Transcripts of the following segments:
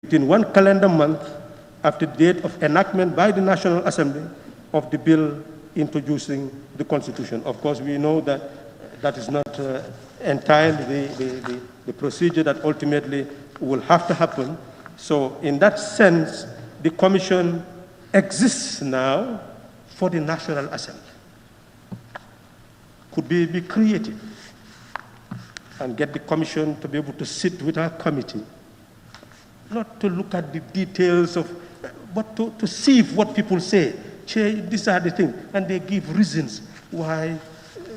within 1 calendar month after the date of enactment by the National Assembly of the bill introducing the Constitution. Of course, we know that that is not entirely the procedure that ultimately will have to happen. So in that sense, the Commission exists now for the National Assembly. Could we be creative and get the Commission to be able to sit with our committee, not to look at the details of, but to see what people say. These are the things, and they give reasons why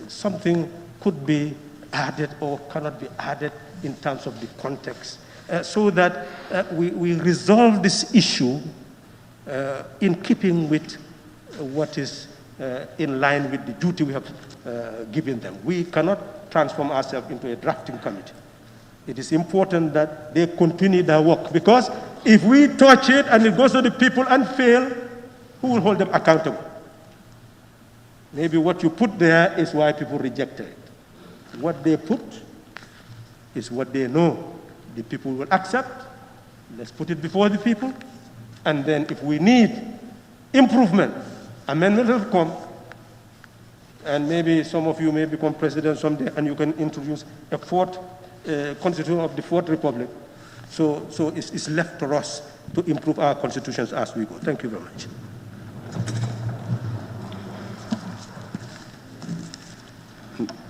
something could be added or cannot be added in terms of the context, so that we resolve this issue in keeping with what is in line with the duty we have given them. We cannot transform ourselves into a drafting committee. It is important that they continue their work, because if we touch it and it goes to the people and fail, who will hold them accountable? Maybe what you put there is why people rejected it. What they put is what they know the people will accept. Let's put it before the people, and then if we need improvement, amendment will come, and maybe some of you may become president someday, and you can introduce a fourth constitution of the Fourth Republic. So it's left to us to improve our constitutions as we go. Thank you very much.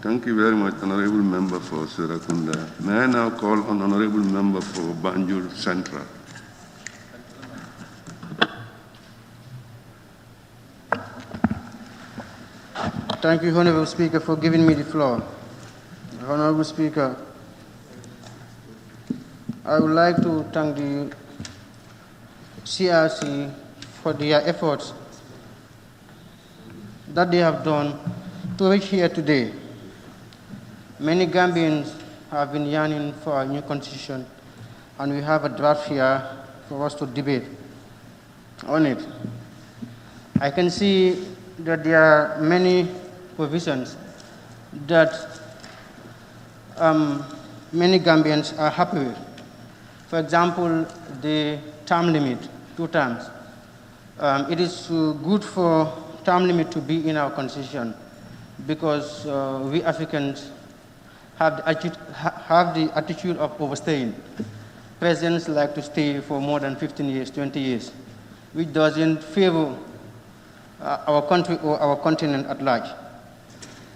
Thank you very much, Honorable Member for Serakunda. May I now call on Honorable Member for Banjul Central. Thank you, Honorable Speaker, for giving me the floor. Honorable Speaker, I would like to thank the CRC for their efforts that they have done to reach here today. Many Gambians have been yearning for a new constitution, and we have a draft here for us to debate on it. I can see that there are many provisions that many Gambians are happy with. For example, the term limit, 2 terms. It is good for term limit to be in our constitution, because we Africans have the attitude of overstaying. Presidents like to stay for more than 15 years, 20 years, which doesn't favor our country or our continent at large.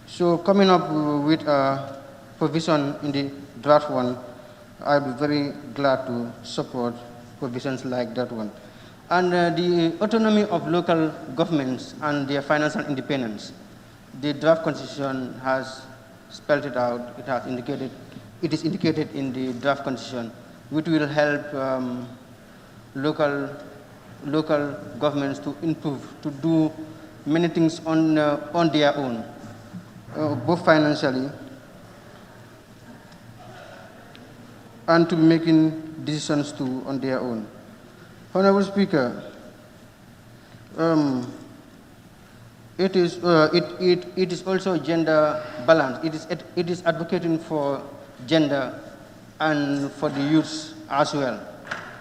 So coming up with a provision in the draft one, I'd be very glad to support provisions like that one. And the autonomy of local governments and their financial independence. The draft constitution has spelled it out. It is indicated in the draft constitution, which will help local governments to improve, to do many things on their own, both financially and to making decisions too on their own. Honorable Speaker, it is also gender balance. It is advocating for gender and for the youths as well.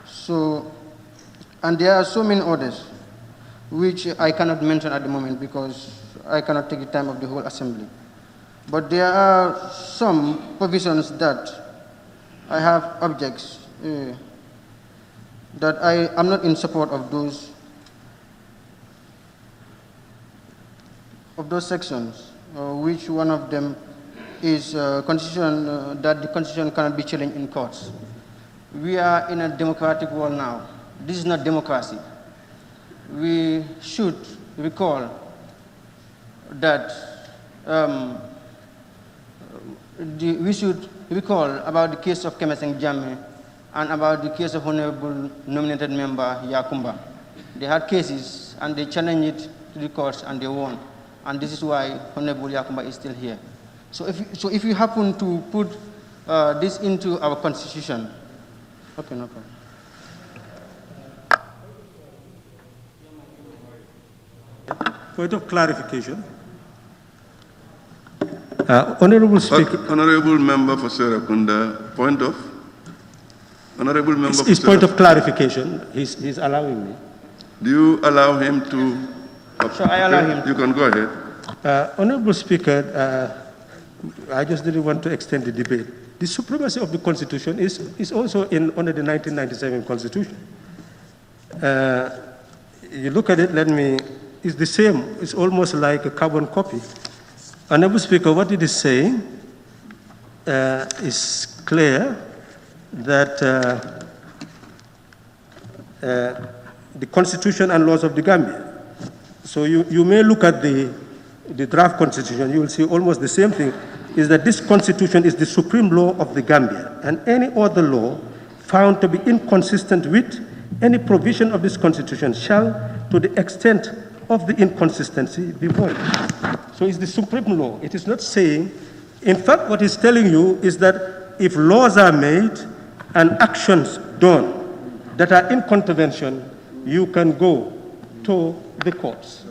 So, and there are so many others which I cannot mention at the moment because I cannot take the time of the whole assembly. But there are some provisions that I have objects that I am not in support of those sections, which one of them is constitution, that the constitution cannot be challenged in courts. We are in a democratic world now. This is not democracy. We should recall that we should recall about the case of Kemeseng Jammeh and about the case of Honorable nominated member Yakumba. They had cases and they challenged it to the courts and they won. And this is why Honorable Yakumba is still here. So if you happen to put this into our constitution, okay, no problem. Point of clarification. Honorable Speaker. Honorable Member for Serakunda, point of. Honorable member. His point of clarification, he's allowing me. Do you allow him to? So I allow him. You can go ahead. Honorable Speaker, I just didn't want to extend the debate. The supremacy of the Constitution is also under the 1997 Constitution. You look at it, it's the same. It's almost like a carbon copy. Honorable Speaker, what it is saying is clear that the Constitution and laws of the Gambia. So you may look at the draft Constitution, you will see almost the same thing, is that this Constitution is the supreme law of the Gambia, and any other law found to be inconsistent with any provision of this Constitution shall, to the extent of the inconsistency, be void. So it's the supreme law. It is not saying, in fact, what it's telling you is that if laws are made and actions done that are in contravention, you can go to the courts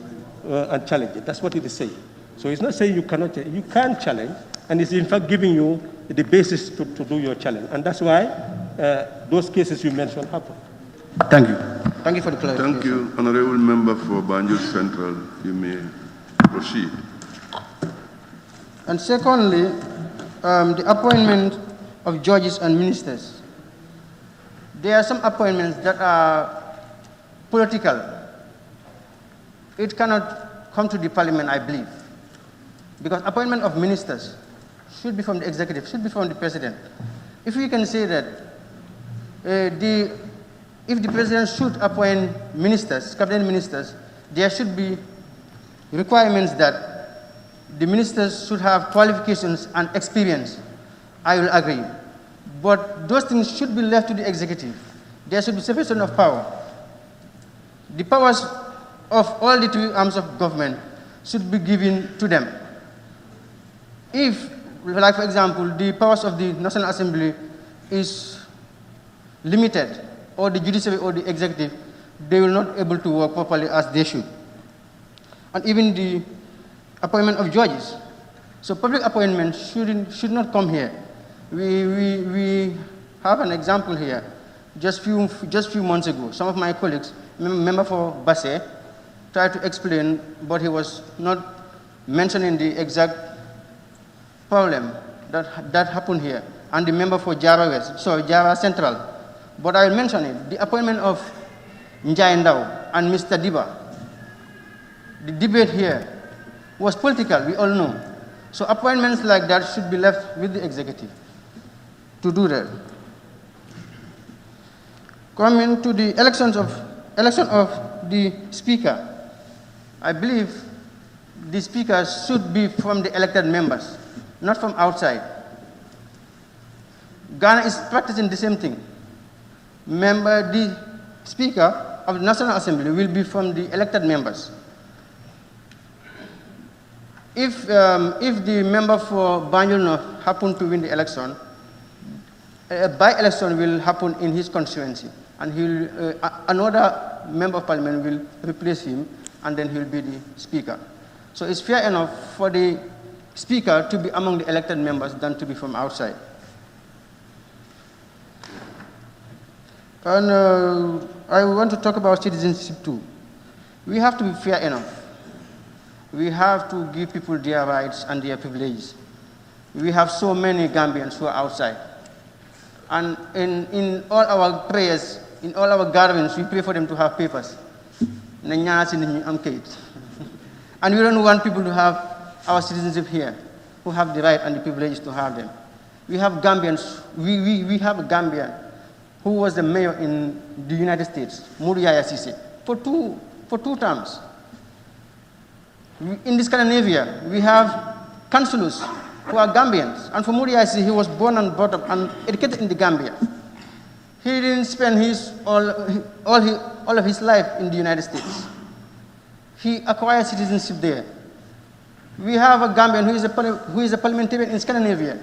and challenge it. That's what it is saying. So it's not saying you cannot, you can challenge, and it's in fact giving you the basis to do your challenge. And that's why those cases you mentioned happen. Thank you. Thank you for the clarification. Thank you, Honorable Member for Banjul Central. You may proceed. And secondly, the appointment of judges and ministers. There are some appointments that are political. It cannot come to the parliament, I believe, because appointment of ministers should be from the executive, should be from the president. If we can say that if the president should appoint ministers, cabinet ministers, there should be requirements that the ministers should have qualifications and experience. I will agree. But those things should be left to the executive. There should be separation of power. The powers of all the three arms of government should be given to them. If, like for example, the powers of the National Assembly is limited, or the judiciary or the executive, they will not be able to work properly as they should. And even the appointment of judges. So public appointments should not come here. We have an example here. Just few months ago, some of my colleagues, member for Basse, tried to explain, but he was not mentioning the exact problem that happened here. And the member for Java West, sorry, Java Central. But I will mention it. The appointment of Njai Ndao and Mr. Diba. The debate here was political, we all know. So appointments like that should be left with the executive to do that. Coming to the election of the speaker, I believe the speaker should be from the elected members, not from outside. Ghana is practicing the same thing. The Speaker of the National Assembly will be from the elected members. If the member for Banjul North happen to win the election, a by-election will happen in his constituency, and another member of parliament will replace him, and then he'll be the speaker. So it's fair enough for the speaker to be among the elected members than to be from outside. And I want to talk about citizenship too. We have to be fair enough. We have to give people their rights and their privileges. We have so many Gambians who are outside. And in all our prayers, in all our gatherings, we pray for them to have papers. And we don't want people to have our citizenship here, who have the right and the privileges to have them. We have Gambians, we have a Gambian who was the mayor in the United States, Modu Yaya Cissé, for two terms. In this Scandinavia, we have councillors who are Gambians, and for Modu Yaya Cissé, he was born and brought up and educated in the Gambia. He didn't spend all of his life in the United States. He acquired citizenship there. We have a Gambian who is a parliamentarian in Scandinavia.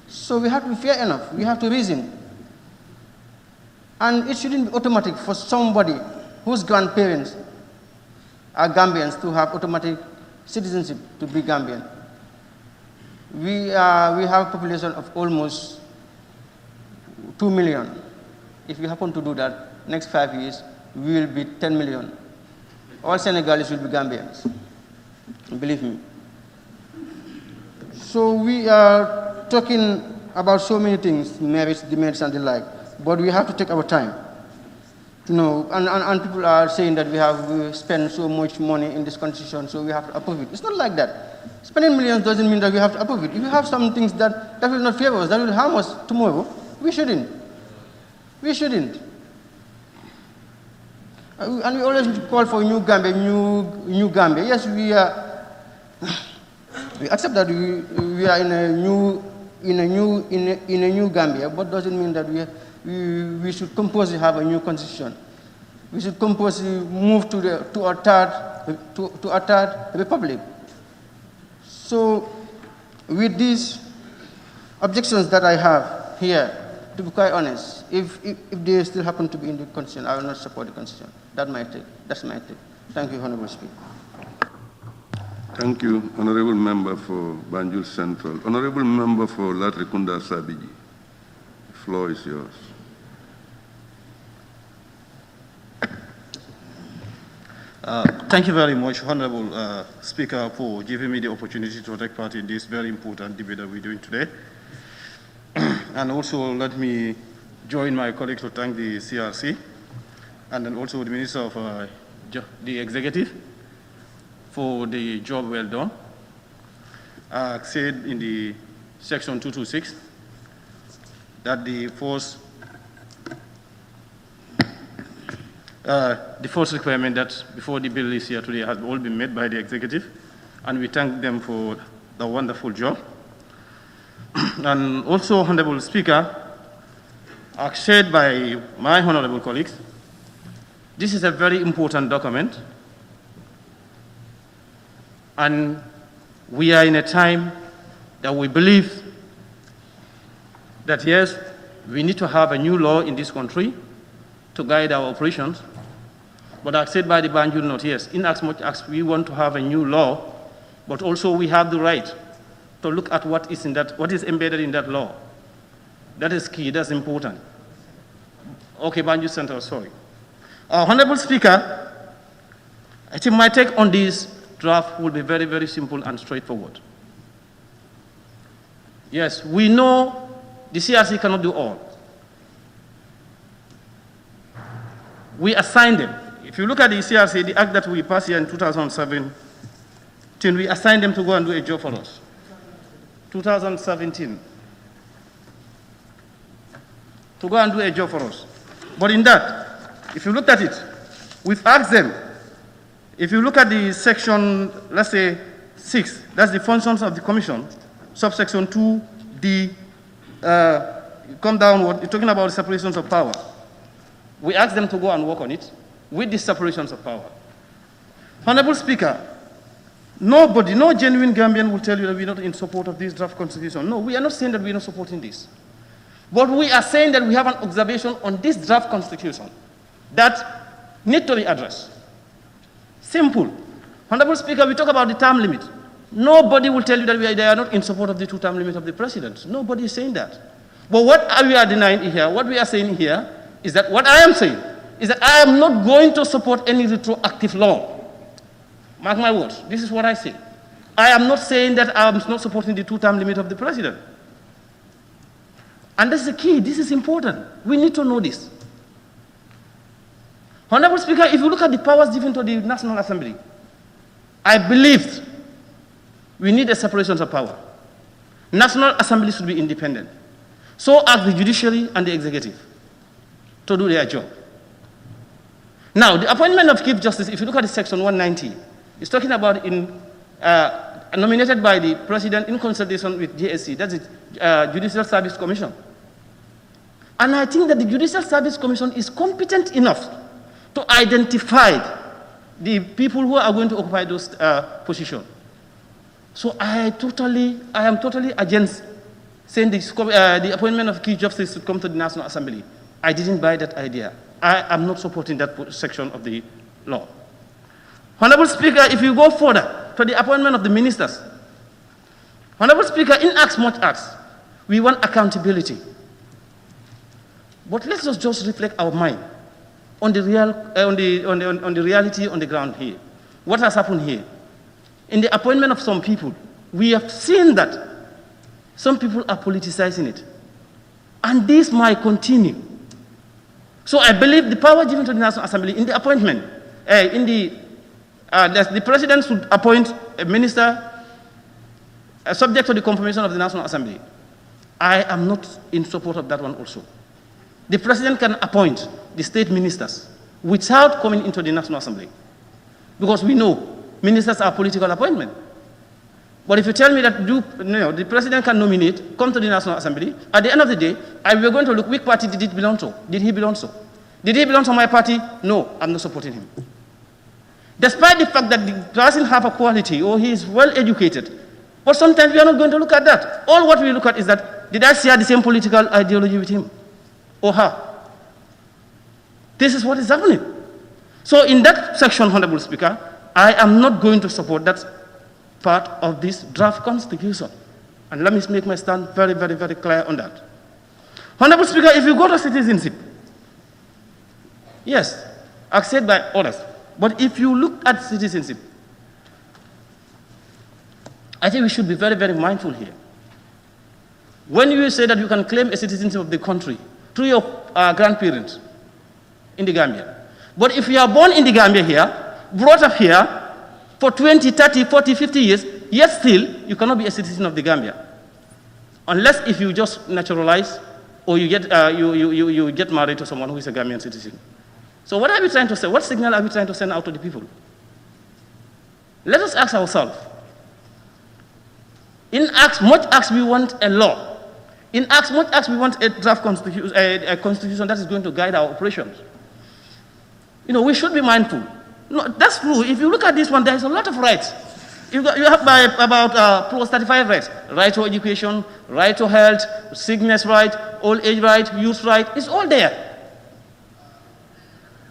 So we have to be fair enough. We have to reason. And it shouldn't be automatic for somebody whose grandparents are Gambians to have automatic citizenship to be Gambian. We have a population of almost 2 million. If we happen to do that, next 5 years, we will be 10 million. All Senegalese will be Gambians, believe me. So we are talking about so many things, merits, demerits, and the like, but we have to take our time. And people are saying that we have spent so much money in this constitution, so we have to approve it. It's not like that. Spending millions doesn't mean that we have to approve it. If you have some things that will not favor us, that will harm us tomorrow, we shouldn't. We shouldn't. And we always call for new Gambia, new Gambia. Yes, we accept that we are in a new Gambia, but doesn't mean that we should compulsory have a new constitution. We should compulsory move to a third republic. So, with these objections that I have here, to be quite honest, if they still happen to be in the constitution, I will not support the constitution. That's my take. Thank you, Honorable Speaker. Thank you, Honorable Member for Banjul Central. Honorable Member for Latrikunda Sabiji, the floor is yours. Thank you very much, Honorable Speaker, for giving me the opportunity to take part in this very important debate that we're doing today. And also let me join my colleagues to thank the CRC and then also the Minister of the Executive for the job well done. I said in the section 226 that the first requirement that before the bill is here today has all been met by the executive, and we thank them for the wonderful job. And also, Honorable Speaker, as shared by my honorable colleagues, this is a very important document, and we are in a time that we believe that yes, we need to have a new law in this country to guide our operations. But as said by the Banjul Note, yes, in as much as we want to have a new law, but also we have the right to look at what is embedded in that law. That is key, that's important. Okay, Banjul Center, sorry. Honorable Speaker, I think my take on this draft will be very, very simple and straightforward. Yes, we know the CRC cannot do all. We assigned them. If you look at the CRC, the act that we passed here in 2017, we assigned them to go and do a job for us. 2017. To go and do a job for us. But in that, if you look at it, we've asked them, if you look at the section, let's say 6, that's the functions of the commission, subsection 2D, come downward, you're talking about separations of power. We asked them to go and work on it with the separations of power. Honorable Speaker, nobody, no genuine Gambian will tell you that we're not in support of this draft constitution. No, we are not saying that we're not supporting this. But we are saying that we have an observation on this draft constitution that need to be addressed. Simple. Honorable Speaker, we talk about the term limit. Nobody will tell you that they are not in support of the 2-term limit of the president. Nobody is saying that. But what we are denying here, what we are saying here, is that what I am saying is that I am not going to support any retroactive law. Mark my words. This is what I say. I am not saying that I am not supporting the 2-term limit of the president. And this is the key. This is important. We need to know this. Honorable Speaker, if you look at the powers given to the National Assembly, I believe we need a separation of power. National Assembly should be independent. So are the judiciary and the executive to do their job. Now, the appointment of Chief Justice, if you look at the section 190, it's talking about nominated by the President in consultation with JSC, that's the Judicial Service Commission. And I think that the Judicial Service Commission is competent enough to identify the people who are going to occupy those positions. So I am totally against saying the appointment of Chief Justice should come to the National Assembly. I didn't buy that idea. I am not supporting that section of the law. Honorable Speaker, if you go further to the appointment of the ministers, Honorable Speaker, in as much as we want accountability, But let's just reflect our mind on the reality on the ground here. What has happened here? In the appointment of some people, we have seen that some people are politicizing it. And this might continue. So I believe the power given to the National Assembly in the appointment, the president should appoint a minister subject to the confirmation of the National Assembly. I am not in support of that one also. The president can appoint the state ministers without coming into the National Assembly. Because we know ministers are political appointment. But if you tell me that the president can nominate, come to the National Assembly, at the end of the day, we're going to look which party did it belong to? Did he belong to? Did he belong to my party? No, I'm not supporting him. Despite the fact that the person have a quality or he is well educated, but sometimes we are not going to look at that. All what we look at is that, did I share the same political ideology with him or her? This is what is happening. So in that section, Honorable Speaker, I am not going to support that part of this draft constitution. And let me make my stand very, very, very clear on that. Honorable Speaker, if you go to citizenship, yes, accepted by others. But if you look at citizenship, I think we should be very, very mindful here. When you say that you can claim a citizenship of the country through your grandparents in the Gambia, but if you are born in the Gambia here, brought up here for 20, 30, 40, 50 years, yet still you cannot be a citizen of the Gambia. Unless if you just naturalize or you get, you get married to someone who is a Gambian citizen. So what are we trying to say? What signal are we trying to send out to the people? Let us ask ourselves. In Acts, much as we want a law, in Acts, much as we want a draft constitution, a constitution that is going to guide our operations, we should be mindful. No, that's true. If you look at this one, there is a lot of rights. You have about plus 35 rights. Right to education, right to health, sickness right, old age right, youth right. It's all there.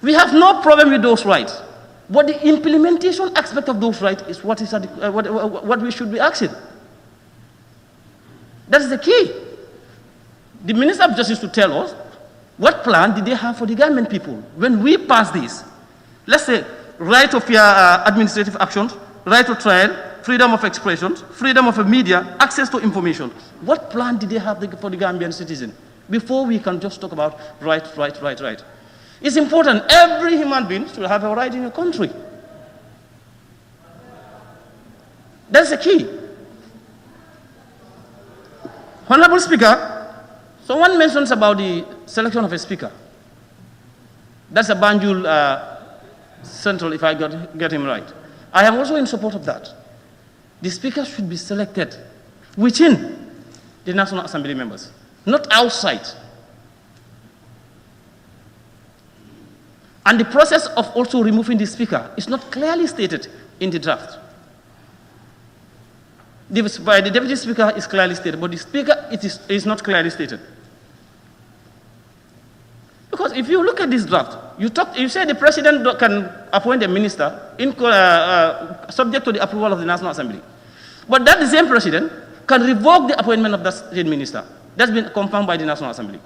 We have no problem with those rights. But the implementation aspect of those rights is what we should be asking. That is the key. The Minister of Justice to tell us what plan did they have for the Gambian people when we pass this. Let's say right of administrative actions, right to trial, freedom of expression, freedom of media, access to information. What plan did they have for the Gambian citizen before we can just talk about right? It's important. Every human being should have a right in a country. That's the key. Honorable Speaker, someone mentions about the selection of a speaker. That's a Banjul Central, if I get him right. I am also in support of that. The speaker should be selected within the National Assembly members, not outside. And the process of also removing the speaker is not clearly stated in the draft. By the deputy speaker is clearly stated, but the speaker is not clearly stated. Because if you look at this draft, you say the president can appoint a minister subject to the approval of the National Assembly. But that the same president can revoke the appointment of that state minister. That's been confirmed by the National Assembly.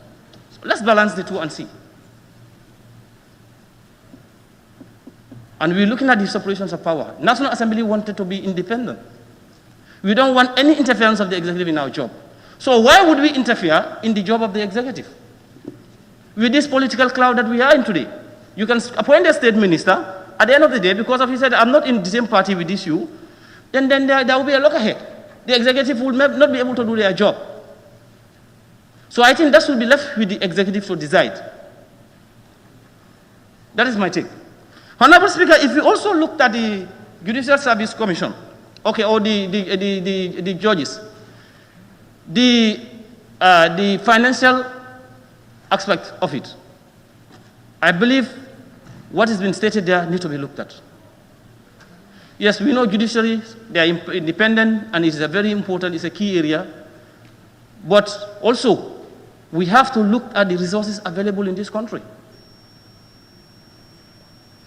So let's balance the two and see. And we're looking at the separations of power. National Assembly wanted to be independent. We don't want any interference of the executive in our job. So why would we interfere in the job of the executive? With this political cloud that we are in today, you can appoint a state minister at the end of the day because he said, I'm not in the same party with this you, then there will be a lockerhead. The executive will not be able to do their job. So I think that should be left with the executive to decide. That is my take. Honorable Speaker, if you also looked at the Judicial Service Commission, okay, or the judges, the financial aspect of it, I believe what has been stated there needs to be looked at. Yes, we know judiciary, they are independent, and it's a very important, it's a key area. But also, we have to look at the resources available in this country.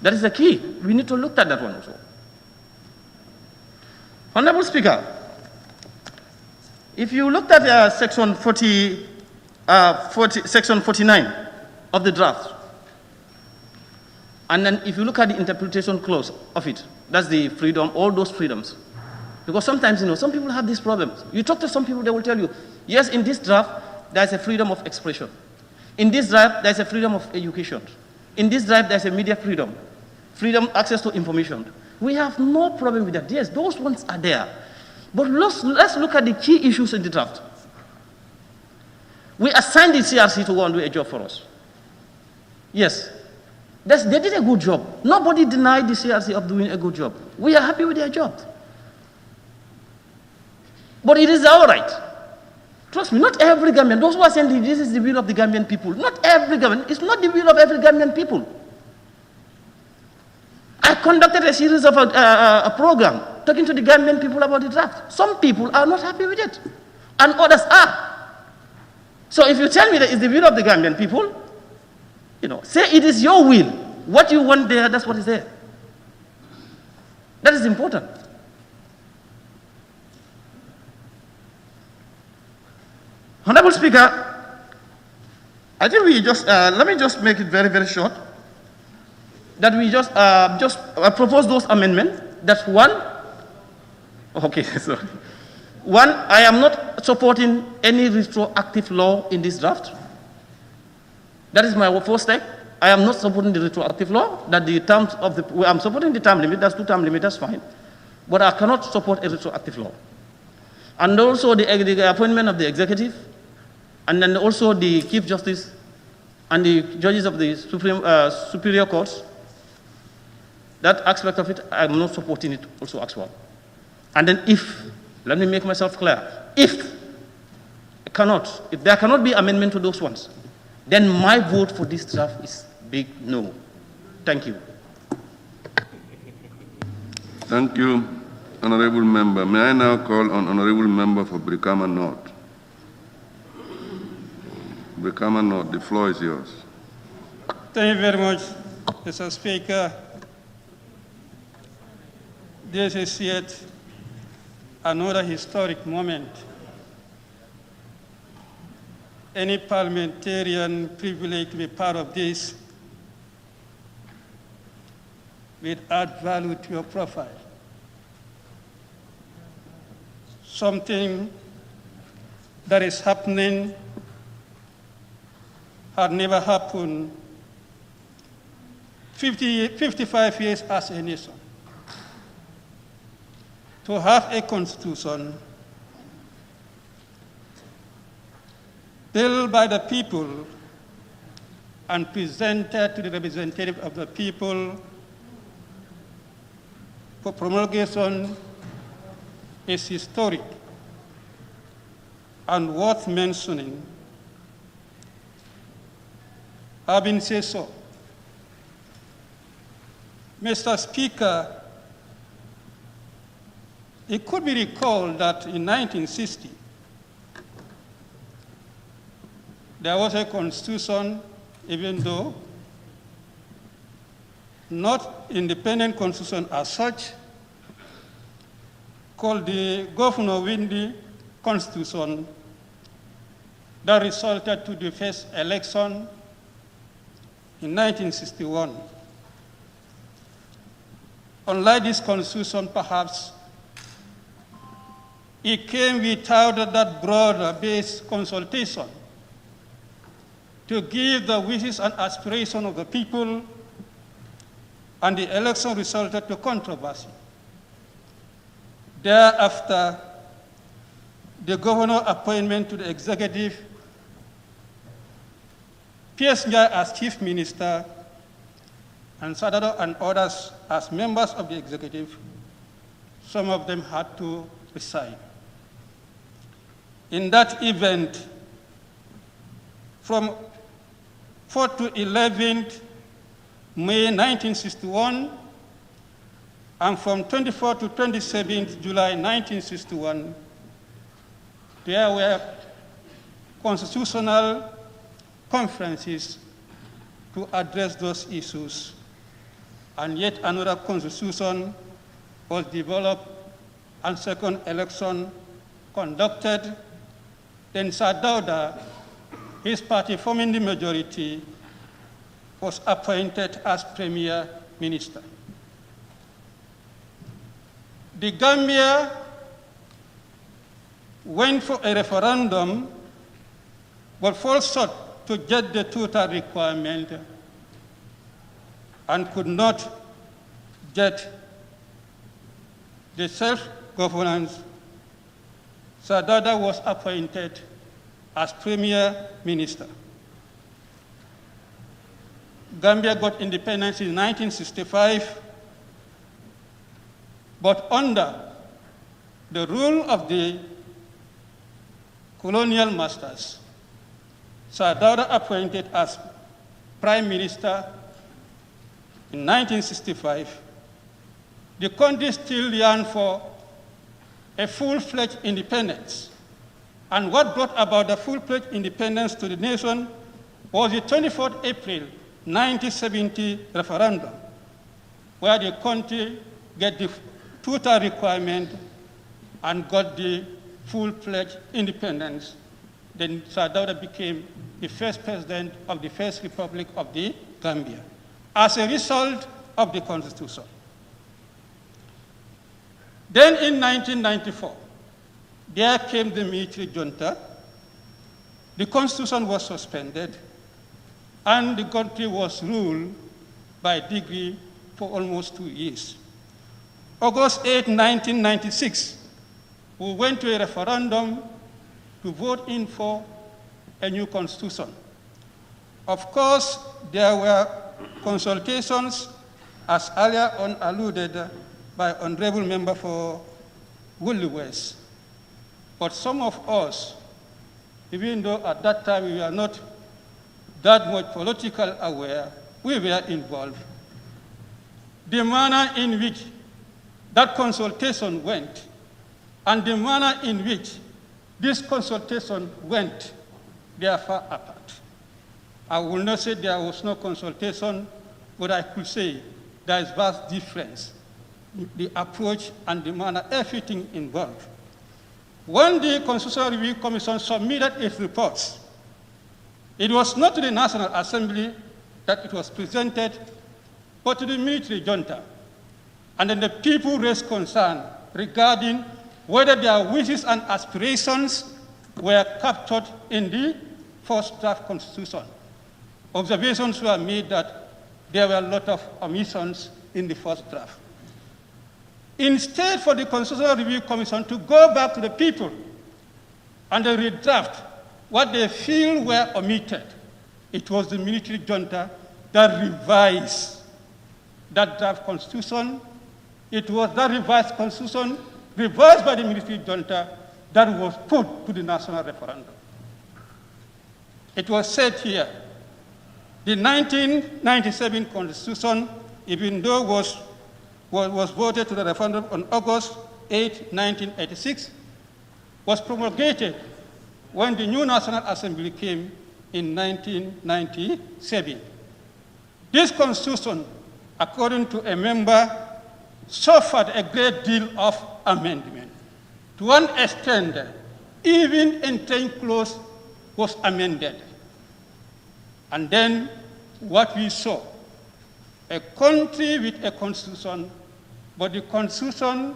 That is the key. We need to look at that one also. Honorable Speaker, if you looked at section 49, of the draft. And then if you look at the interpretation clause of it, that's the freedom, all those freedoms. Because sometimes, some people have these problems. You talk to some people, they will tell you, yes, in this draft, there's a freedom of expression. In this draft, there's a freedom of education. In this draft, there's a media freedom, access to information. We have no problem with that. Yes, those ones are there. But let's look at the key issues in the draft. We assigned the CRC to go and do a job for us. Yes, they did a good job. Nobody denied the CRC of doing a good job. We are happy with their job. But it is our right. Trust me, not every Gambian, those who are saying this is the will of the Gambian people, not every Gambian, it's not the will of every Gambian people. I conducted a series of a program talking to the Gambian people about the draft. Some people are not happy with it, and others are. So if you tell me that it's the will of the Gambian people, say it is your will. What you want there, that's what is there. That is important. Honorable Speaker, I think we let me just make it very, very short. That we just propose those amendments. That's one. Okay, sorry. One, I am not supporting any retroactive law in this draft. That is my first step. I am not supporting the retroactive law. That the terms of I'm supporting the term limit. That's 2 term limit. That's fine. But I cannot support a retroactive law. And also the appointment of the executive, and then also the Chief Justice and the judges of the superior courts. That aspect of it, I'm not supporting it also as well. And then let me make myself clear, if there cannot be amendment to those ones, then my vote for this draft is big no. Thank you. Thank you, Honorable Member. May I now call on Honorable Member for Brikama North. Brikama North, the floor is yours. Thank you very much, Mr. Speaker. This is yet another historic moment. Any parliamentarian privileged to be part of this will add value to your profile. Something that is happening had never happened 55 years as a nation. To have a constitution built by the people and presented to the representative of the people for promulgation is historic and worth mentioning. Having said so, Mr. Speaker, it could be recalled that in 1960, there was a constitution, even though not independent constitution as such, called the Governor Windi Constitution, that resulted to the first election in 1961. Unlike this constitution, perhaps, it came without that broader-based consultation to give the wishes and aspirations of the people, and the election resulted to controversy. Thereafter, the governor appointment to the executive, P.S. Njai as chief minister, and Sadado and others as members of the executive, some of them had to resign. In that event, from 4th to 11th May 1961, and from 24th to 27th July 1961, there were constitutional conferences to address those issues. And yet another constitution was developed and second election conducted. Then Sir Dauda, his party forming the majority, was appointed as Premier Minister. The Gambia went for a referendum, but fell short to get the total requirement and could not get the self-governance. Sir Dawda was appointed as Premier Minister. Gambia got independence in 1965, but under the rule of the colonial masters, Sir Dawda appointed as Prime Minister in 1965. The country still yearned for a full-fledged independence. And what brought about the full-fledged independence to the nation was the 24th April 1970 referendum, where the country got the total requirement and got the full-fledged independence. Then Sir Dawda became the first president of the First Republic of the Gambia as a result of the Constitution. Then in 1994, there came the military junta, the Constitution was suspended, and the country was ruled by degree for almost 2 years. August 8, 1996, we went to a referendum to vote in for a new constitution. Of course, there were consultations, as earlier on alluded by Honorable Member for Woodley West. But some of us, even though at that time we were not that much politically aware, we were involved. The manner in which that consultation went and the manner in which this consultation went, they are far apart. I will not say there was no consultation, but I could say there is vast difference, the approach and the manner, everything involved. When the Constitutional Review Commission submitted its reports, it was not to the National Assembly that it was presented, but to the military junta. And then the people raised concern regarding whether their wishes and aspirations were captured in the first draft constitution. Observations were made that there were a lot of omissions in the first draft. Instead for the Constitutional Review Commission to go back to the people and redraft what they feel were omitted, it was the military junta that revised that draft constitution. It was that revised constitution, revised by the military junta, that was put to the national referendum. It was said here, the 1997 constitution, even though was voted to the referendum on August 8, 1986, was promulgated when the new National Assembly came in 1997. This constitution, according to a member, suffered a great deal of amendment. To one extent, even entering clause was amended. And then what we saw, a country with a constitution, but the constitution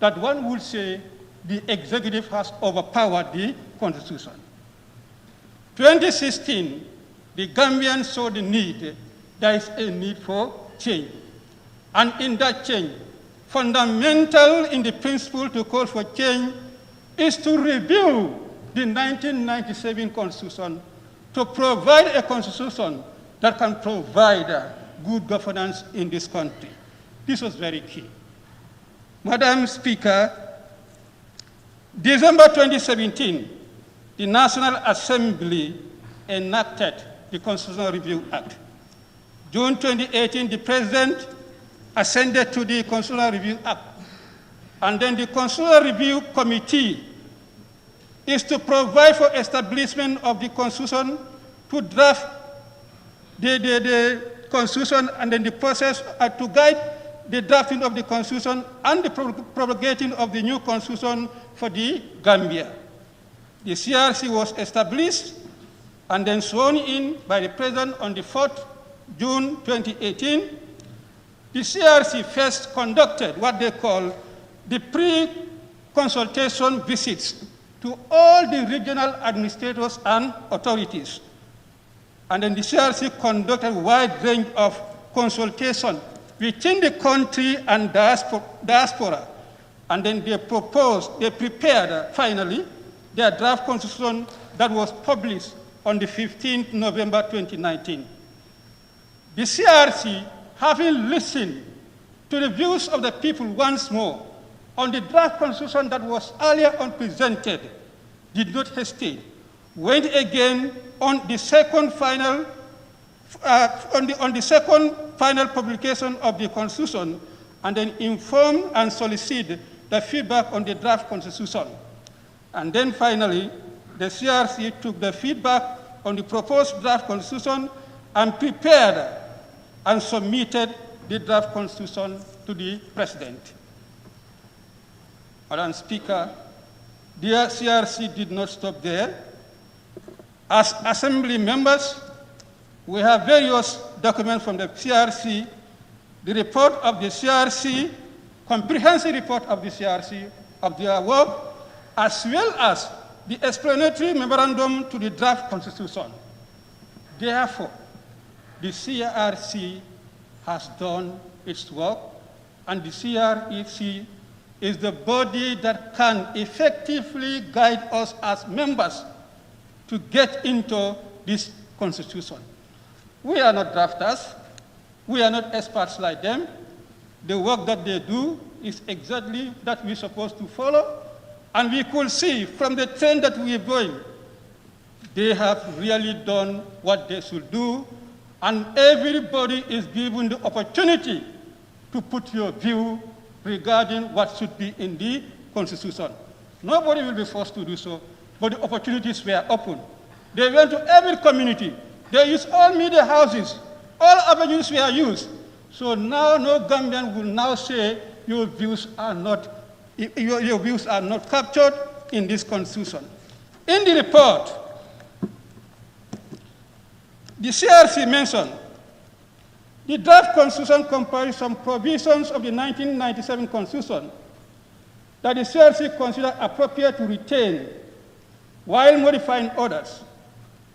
that one would say the executive has overpowered the constitution. 2016, the Gambians saw the need, there is a need for change. And in that change, fundamental in the principle to call for change is to review the 1997 Constitution to provide a constitution that can provide good governance in this country. This was very key. Madam Speaker, December 2017, the National Assembly enacted the Constitutional Review Act. June 2018, the President ascended to the Constitutional Review Act. And then the Constitutional Review Committee is to provide for establishment of the Constitution, to draft the Constitution, and then the process to guide the drafting of the Constitution and the promulgating of the new Constitution for the Gambia. The CRC was established and then sworn in by the President on the 4th June 2018, the CRC first conducted what they call the pre-consultation visits to all the regional administrators and authorities. And then the CRC conducted a wide range of consultation within the country and diaspora. And then they prepared finally their draft constitution that was published on the 15th November 2019. The CRC, having listened to the views of the people once more on the draft constitution that was earlier on presented, did not hesitate, went again on the second final publication of the constitution, and then informed and solicited the feedback on the draft constitution. And then finally, the CRC took the feedback on the proposed draft constitution and prepared and submitted the draft constitution to the President. Madam Speaker, the CRC did not stop there. As Assembly members, we have various documents from the CRC, the report of the CRC, comprehensive report of the CRC of their work, as well as the explanatory memorandum to the draft constitution. Therefore, the CRC has done its work, and the CRC is the body that can effectively guide us as members to get into this constitution. We are not drafters. We are not experts like them. The work that they do is exactly that we're supposed to follow. And we could see from the trend that we're going, they have really done what they should do, and everybody is given the opportunity to put your view regarding what should be in the Constitution. Nobody will be forced to do so, but the opportunities were open. They went to every community. They used all media houses. All avenues were used. So now no Gambian will now say your views are not captured in this Constitution. In the report, the CRC mentioned the draft Constitution comprises some provisions of the 1997 Constitution that the CRC considered appropriate to retain while modifying others.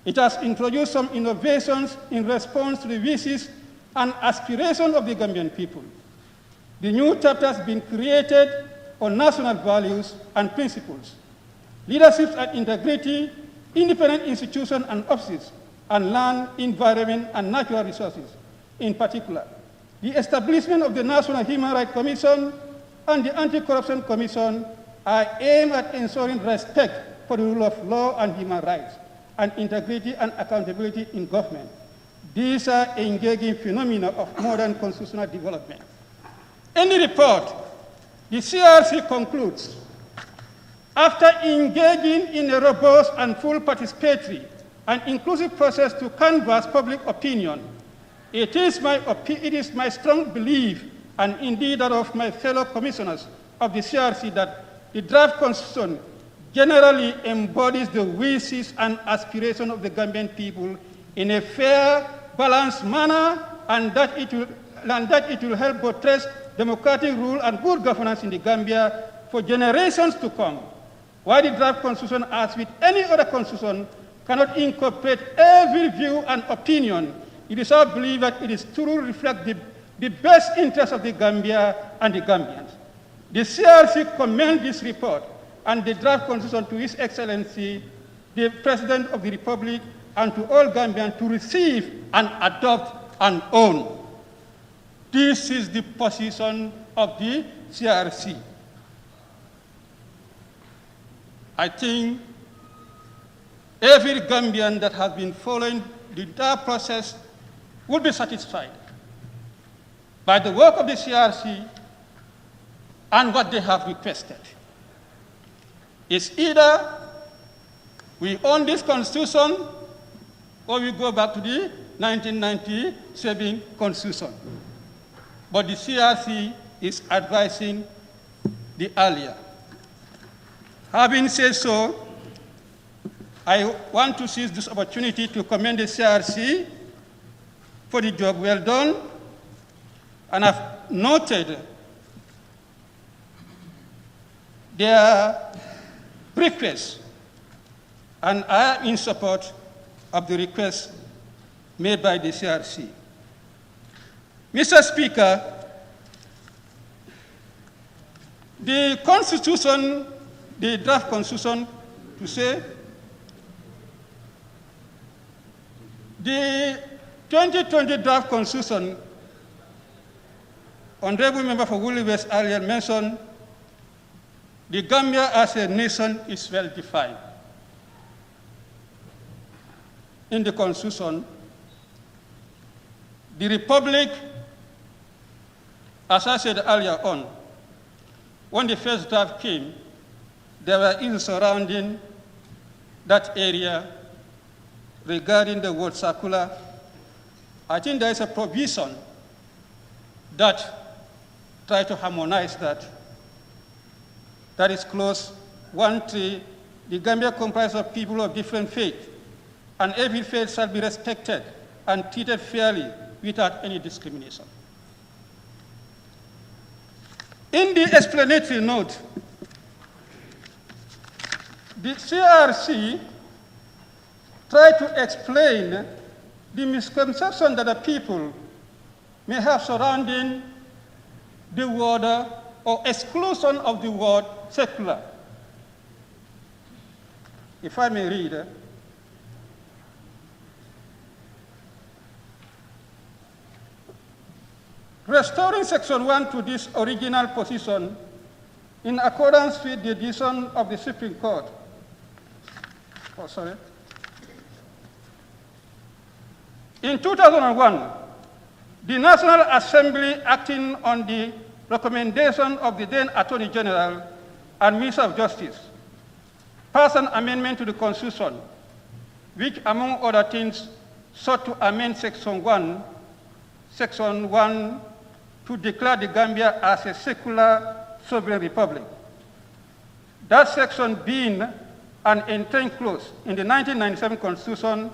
It has introduced some innovations in response to the wishes and aspirations of the Gambian people. The new chapter has been created on national values and principles, leadership and integrity, independent institutions and offices, and land, environment, and natural resources. In particular, the establishment of the National Human Rights Commission and the Anti-Corruption Commission are aimed at ensuring respect for the rule of law and human rights, and integrity and accountability in government. These are engaging phenomena of modern constitutional development. In the report, the CRC concludes, after engaging in a robust and full participatory and inclusive process to canvass public opinion, it is my strong belief, and indeed that of my fellow commissioners of the CRC, that the draft constitution generally embodies the wishes and aspirations of the Gambian people in a fair, balanced manner, and that it will help buttress democratic rule and good governance in the Gambia for generations to come. While the draft constitution, as with any other constitution, cannot incorporate every view and opinion, it is our belief that it is truly reflect the best interests of the Gambia and the Gambians. The CRC commends this report and the draft constitution to His Excellency, the President of the Republic, and to all Gambians to receive and adopt and own. This is the position of the CRC. I think every Gambian that has been following the entire process will be satisfied by the work of the CRC and what they have requested. It's either we own this constitution or we go back to the 1997 constitution. But the CRC is advising the earlier. Having said so, I want to seize this opportunity to commend the CRC for the job well done, and I've noted their requests, and I am in support of the request made by the CRC. Mr. Speaker, the Constitution, the draft Constitution, to say, the 2020 draft Constitution, Honorable Member for Woolly West earlier mentioned, the Gambia as a nation is well defined. In the Constitution, the Republic, as I said earlier on, when the first draft came, there were issues surrounding that area regarding the word circular. I think there is a provision that tries to harmonize that. That is clause 1.3, the Gambia comprises of people of different faith, and every faith shall be respected and treated fairly without any discrimination. In the explanatory note, the CRC tried to explain the misconception that the people may have surrounding the word or exclusion of the word secular. If I may read, restoring Section 1 to this original position in accordance with the decision of the Supreme Court. In 2001, the National Assembly, acting on the recommendation of the then Attorney General and Minister of Justice, passed an amendment to the Constitution, which, among other things, sought to amend Section 1 to declare the Gambia as a secular sovereign republic. That section, being an entrenched clause in the 1997 Constitution,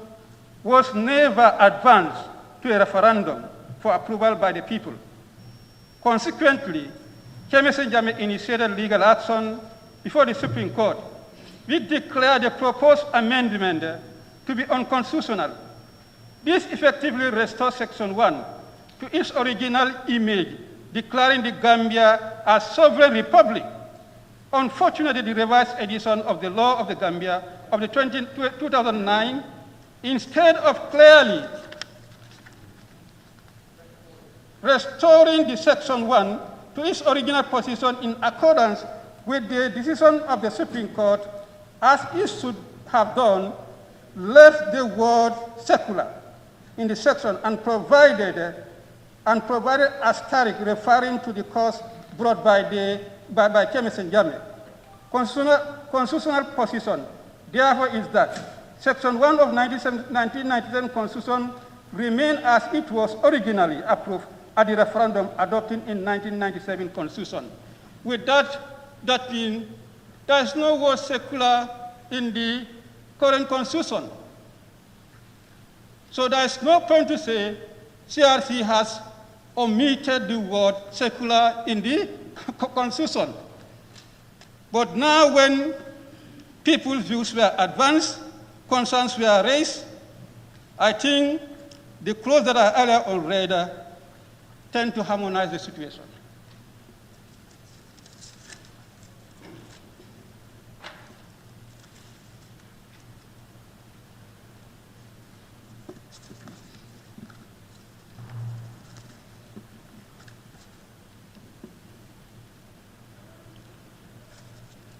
was never advanced to a referendum for approval by the people. Consequently, Kemesi Jammeh initiated legal action before the Supreme Court, which declared the proposed amendment to be unconstitutional. This effectively restores Section 1 to its original image, declaring the Gambia as sovereign republic. Unfortunately, the revised edition of the Law of the Gambia of the 2009, instead of clearly restoring the Section 1 to its original position in accordance with the decision of the Supreme Court, as it should have done, left the word secular in the section and provided asterisk referring to the cause brought by Kemesi Jammeh. Constitutional position, therefore, is that Section 1 of 1997 Constitution remain as it was originally approved at the referendum adopted in 1997 Constitution. With that being, there is no word secular in the current Constitution. So there is no point to say CRC has omitted the word secular in the Constitution. But now when people's views were advanced, concerns were raised, I think the clause that I earlier on read tend to harmonize the situation.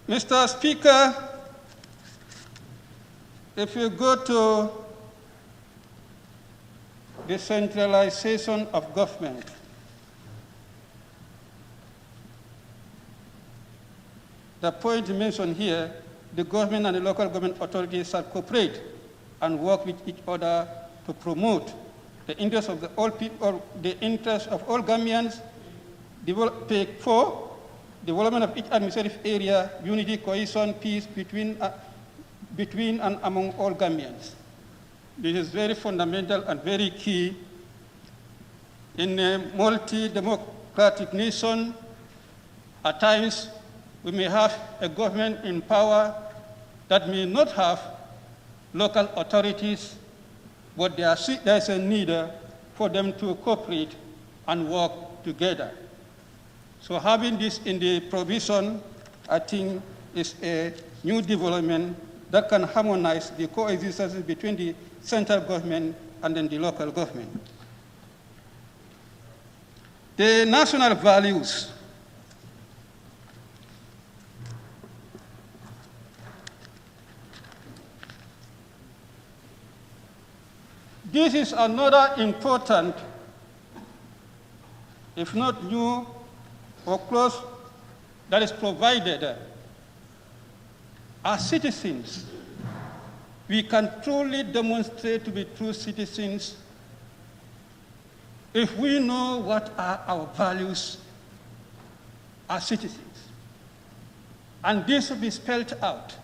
Mr. Speaker, if you go to the centralization of government, the point mentioned here, the government and the local government authorities shall cooperate and work with each other to promote the interests of all people, the interests of all Gambians, for development of each administrative area, unity, cohesion, peace between and among all Gambians. This is very fundamental and very key in a multi-democratic nation, at times we may have a government in power that may not have local authorities, but there's a need for them to cooperate and work together. So having this in the provision, I think, is a new development that can harmonize the coexistence between the central government and then the local government. The national values. This is another important, if not new or close, that is provided. As citizens, we can truly demonstrate to be true citizens if we know what are our values as citizens. And this will be spelled out.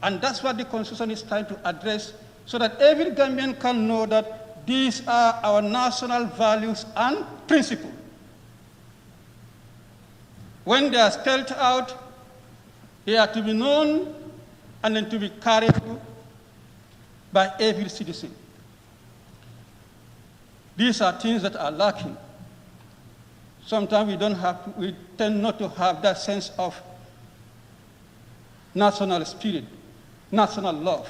And that's what the Constitution is trying to address, so that every Gambian can know that these are our national values and principles. When they are spelled out, they are to be known and then to be carried by every citizen. These are things that are lacking. Sometimes we tend not to have that sense of national spirit, national love.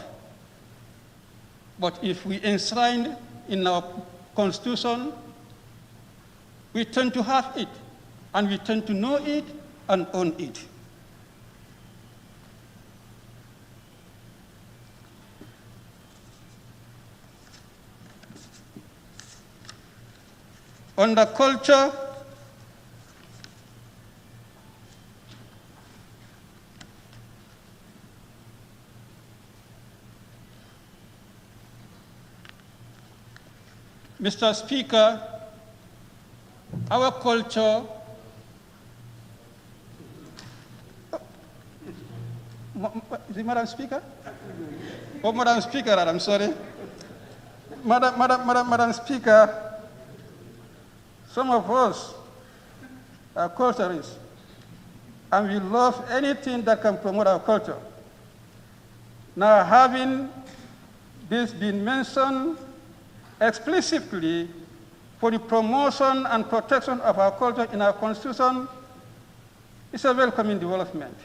But if we enshrine in our Constitution, we tend to have it, and we tend to know it and own it. Under culture, Mr. Speaker, our culture, is it Madam Speaker? Oh, Madam Speaker, I'm sorry. Madam Speaker, some of us are culturists, and we love anything that can promote our culture. Now, having this been mentioned explicitly for the promotion and protection of our culture in our Constitution, is a welcoming development.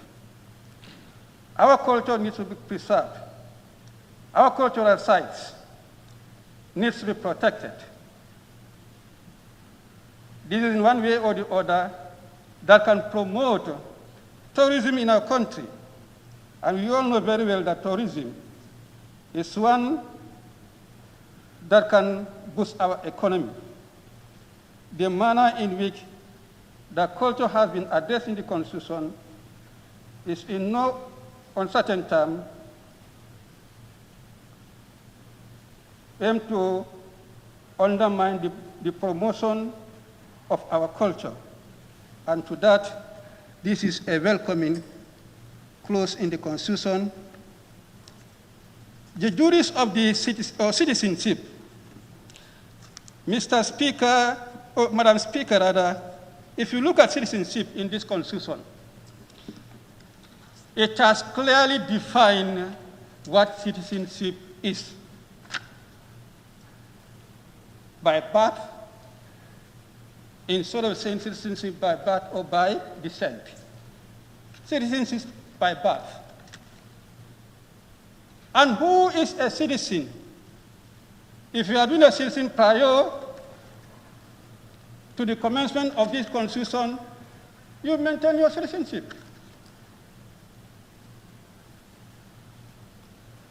Our culture needs to be preserved. Our cultural sites needs to be protected. This is in one way or the other that can promote tourism in our country. And we all know very well that tourism is one that can boost our economy. The manner in which the culture has been addressed in the Constitution is in no uncertain term aimed to undermine the promotion of our culture. And to that, this is a welcoming clause in the Constitution. The duties of the citizenship. Mr. Speaker, or Madam Speaker, rather, if you look at citizenship in this Constitution, it has clearly defined what citizenship is. By birth, instead of saying citizenship by birth or by descent. Citizenship by birth. And who is a citizen? If you have been a citizen prior to the commencement of this Constitution, you maintain your citizenship.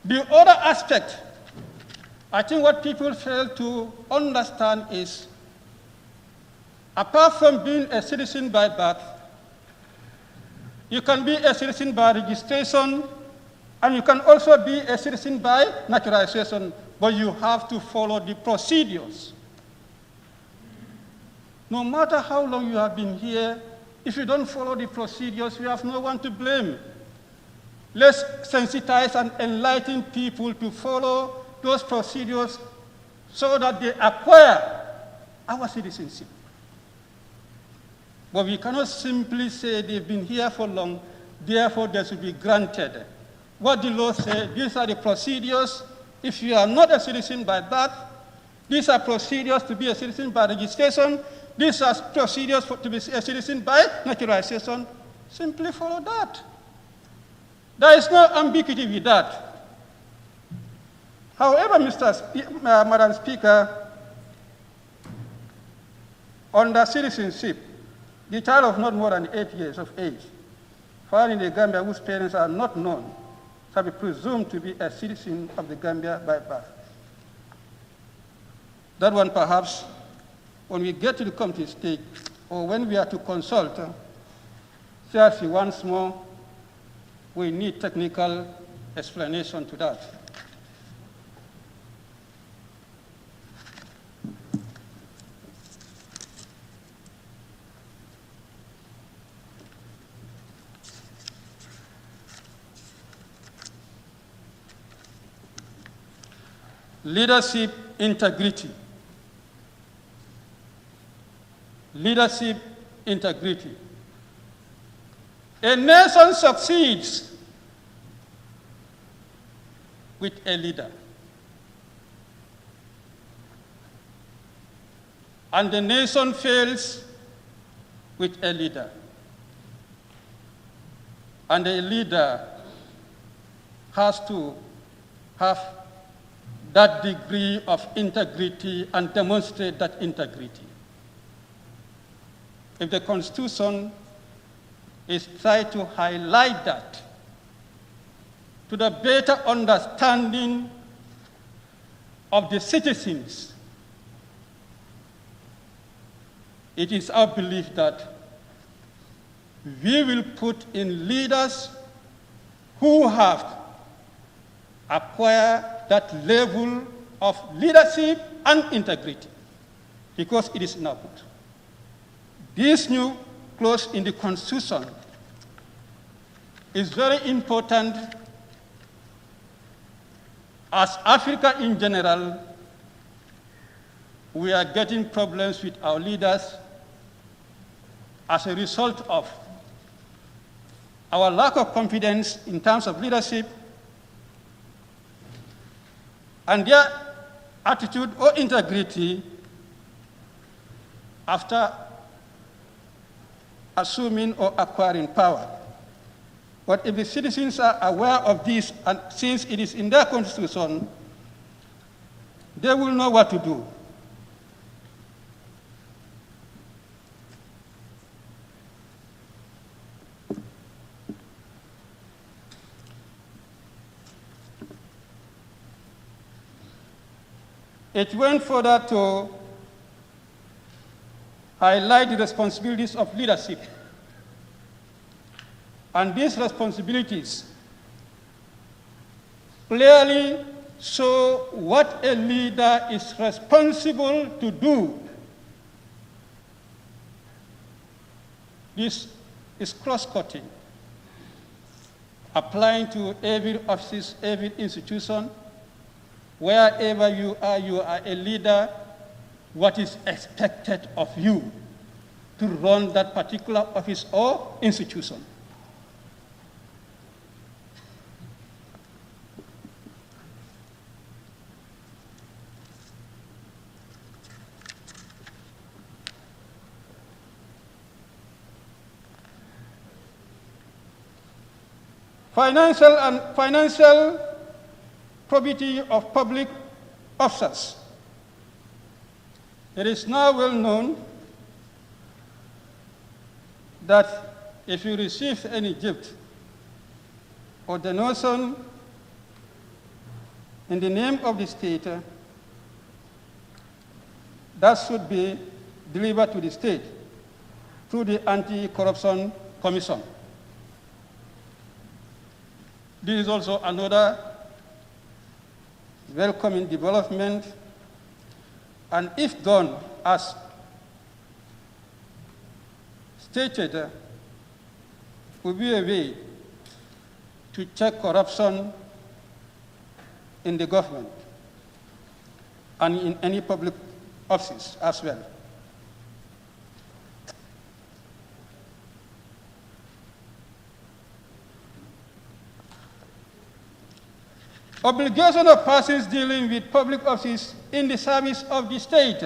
The other aspect, I think what people fail to understand is, apart from being a citizen by birth, you can be a citizen by registration, and you can also be a citizen by naturalization, but you have to follow the procedures. No matter how long you have been here, if you don't follow the procedures, you have no one to blame. Let's sensitize and enlighten people to follow those procedures so that they acquire our citizenship. But we cannot simply say they've been here for long, therefore they should be granted. What the law says, these are the procedures. If you are not a citizen by birth, these are procedures to be a citizen by registration. These are procedures to be a citizen by naturalization. Simply follow that. There is no ambiguity with that. However, Madam Speaker, under citizenship, the child of not more than 8 years of age, found in the Gambia whose parents are not known, shall be presumed to be a citizen of the Gambia by birth. That one, perhaps, when we get to the committee stage, or when we are to consult, CRC once more, we need technical explanation to that. Leadership integrity. Leadership integrity. A nation succeeds with a leader. And the nation fails with a leader. And a leader has to have that degree of integrity and demonstrate that integrity. If the Constitution is trying to highlight that to the better understanding of the citizens, it is our belief that we will put in leaders who have acquired that level of leadership and integrity, because it is in our book. This new clause in the Constitution is very important, as Africa in general, we are getting problems with our leaders as a result of our lack of confidence in terms of leadership and their attitude or integrity after assuming or acquiring power. But if the citizens are aware of this, and since it is in their constitution, they will know what to do. It went further to highlight the responsibilities of leadership. And these responsibilities clearly show what a leader is responsible to do. This is cross-cutting, applying to every office, every institution. Wherever you are a leader. What is expected of you to run that particular office or institution? Financial probity of public officers. It is now well known that if you receive any gift or donation in the name of the state, that should be delivered to the state through the Anti-Corruption Commission. This is also another welcoming development, and if done as stated, will be a way to check corruption in the government and in any public offices as well. Obligation of persons dealing with public offices in the service of the state.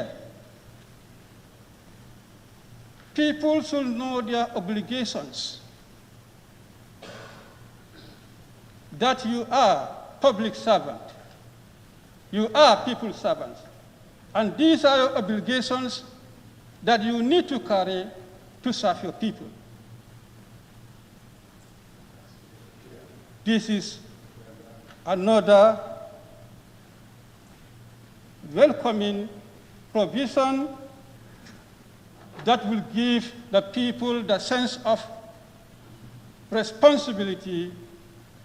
People should know their obligations, that you are public servant, you are people's servants, and these are your obligations that you need to carry to serve your people. This is another welcoming provision that will give the people the sense of responsibility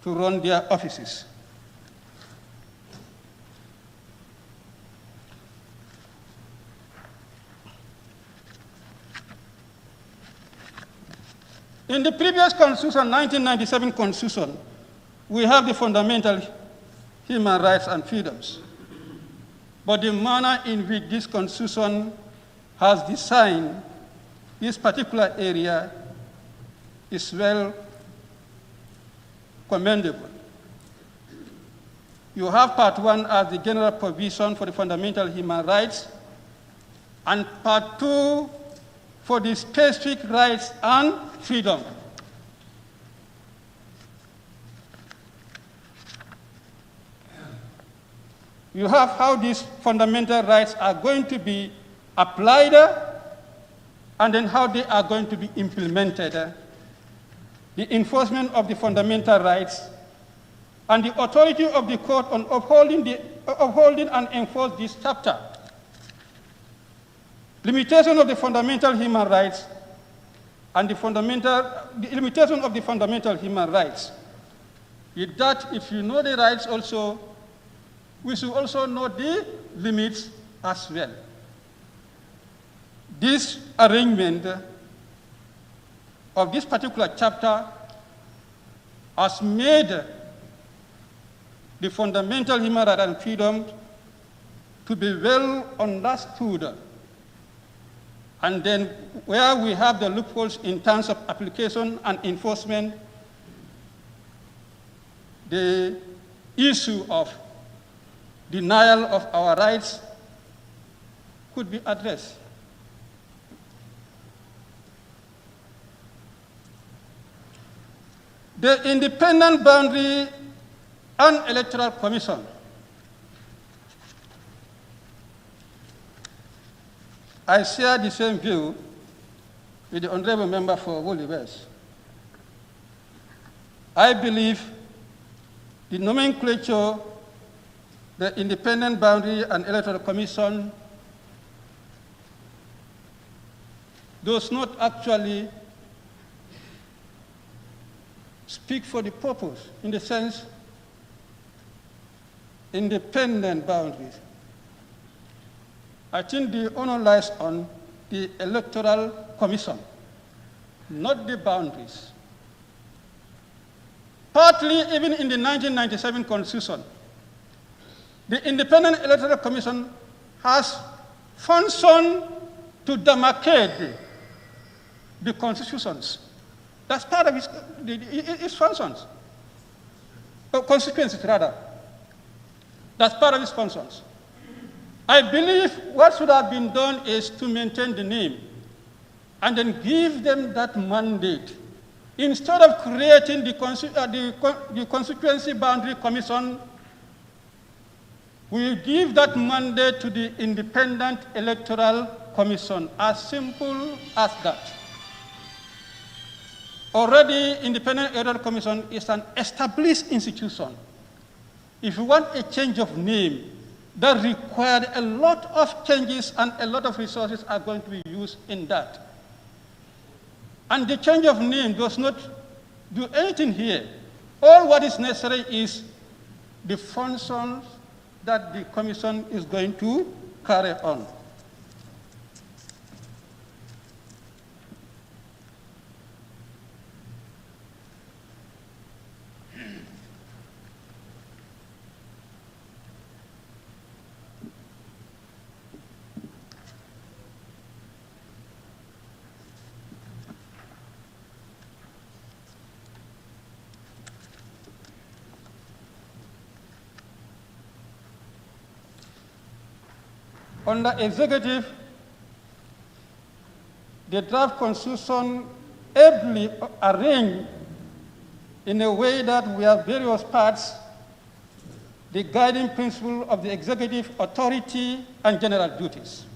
to run their offices. In the previous constitution, 1997 constitution, we have the fundamental human rights and freedoms. But the manner in which this constitution has designed this particular area is well commendable. You have part 1 as the general provision for the fundamental human rights, and part 2 for the specific rights and freedom. You have how these fundamental rights are going to be applied, and then how they are going to be implemented. The enforcement of the fundamental rights, and the authority of the court on upholding and enforce this chapter. Limitation of the fundamental human rights, and the limitation of the fundamental human rights. With that, if you know the rights also, we should also know the limits as well. This arrangement of this particular chapter has made the fundamental human rights and freedom to be well understood. And then where we have the loopholes in terms of application and enforcement, the issue of denial of our rights could be addressed. The Independent Boundary and Electoral Commission. I share the same view with the Honorable Member for Woolly West. I believe the nomenclature, the Independent Boundary and Electoral Commission, does not actually speak for the purpose, in the sense, independent boundaries. I think the honor lies on the Electoral Commission, not the boundaries. Partly, even in the 1997 Constitution, the Independent Electoral Commission has functioned to demarcate the constitutions. That's part of its functions. Consequences, rather. That's part of its functions. I believe what should have been done is to maintain the name and then give them that mandate. Instead of creating the Constituency Boundary Commission, we give that mandate to the Independent Electoral Commission, as simple as that. Already, Independent Electoral Commission is an established institution. If you want a change of name, that required a lot of changes and a lot of resources are going to be used in that. And the change of name does not do anything here. All what is necessary is the functions that the commission is going to carry on. Under executive, the draft constitution ably arranged in a way that we have various parts, the guiding principle of the executive authority and general duties.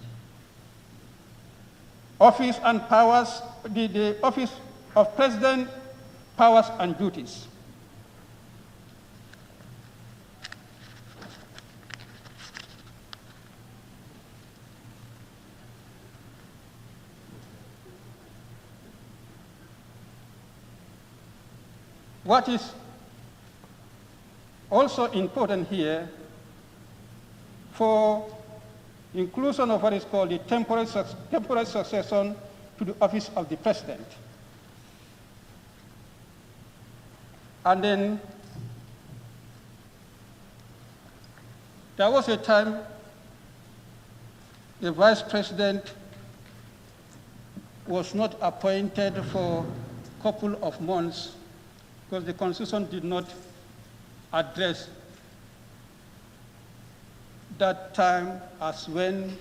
Office and powers, the office of president, powers and duties. What is also important here for inclusion of what is called the temporary succession to the office of the president. And then there was a time the vice president was not appointed for a couple of months because the constitution did not address that time as when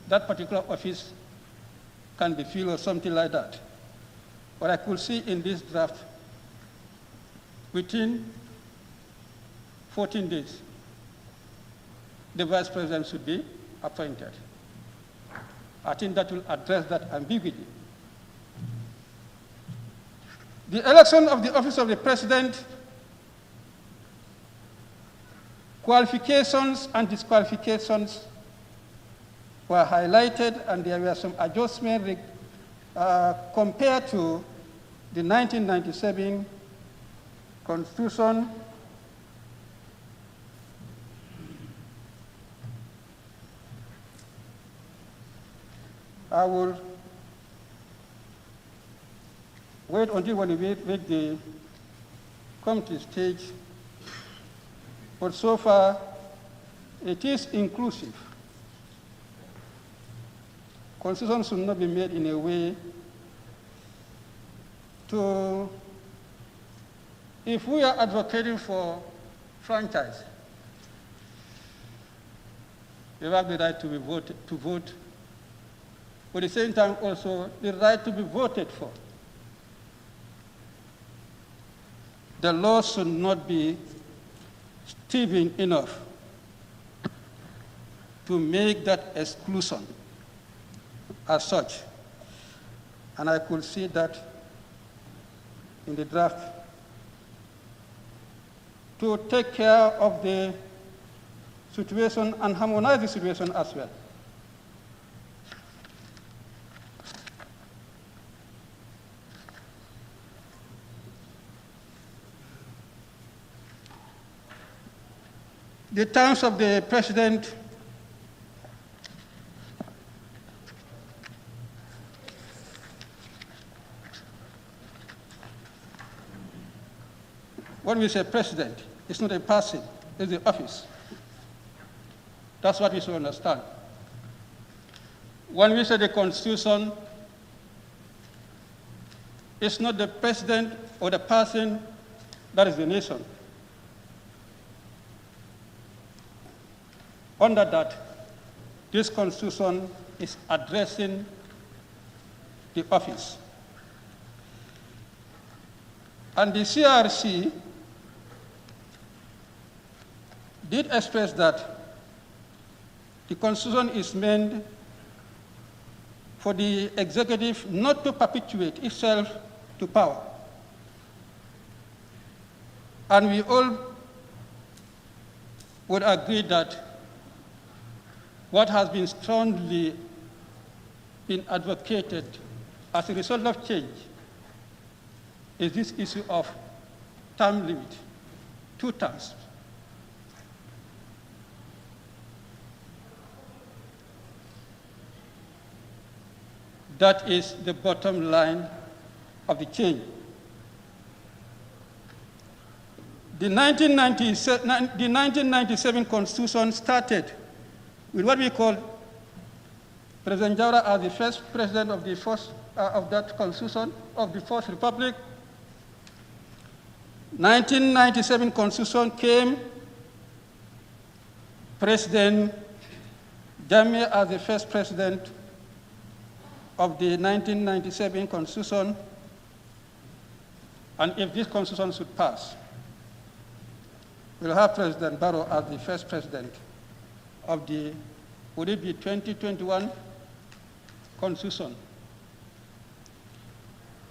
that particular office can be filled or something like that. But I could see in this draft, within 14 days, the vice president should be appointed. I think that will address that ambiguity. The election of the office of the president, qualifications and disqualifications were highlighted, and there were some adjustments compared to the 1997 Constitution. I will wait until when we make the come to stage, but so far it is inclusive. Constitution should not be made in a way to, if we are advocating for franchise, you have the right to vote, but at the same time also the right to be voted for. The law should not be stringent enough to make that exclusion as such. And I could see that in the draft to take care of the situation and harmonize the situation as well. The terms of the president when we say president, it's not a person, it's the office. That's what we should understand. When we say the Constitution, it's not the president or the person that is the nation. Under that, this Constitution is addressing the office. And the CRC did express that the Constitution is meant for the executive not to perpetuate itself to power. And we all would agree that what has been strongly been advocated as a result of change is this issue of term limit, 2 terms. That is the bottom line of the change. The 1997 Constitution started with what we call President Jawara as the first president of the first of that Constitution of the First Republic. 1997 Constitution came. President Jammeh as the first president of the 1997 Constitution, and if this Constitution should pass, we'll have President Barrow as the first president of the, would it be 2021 Constitution?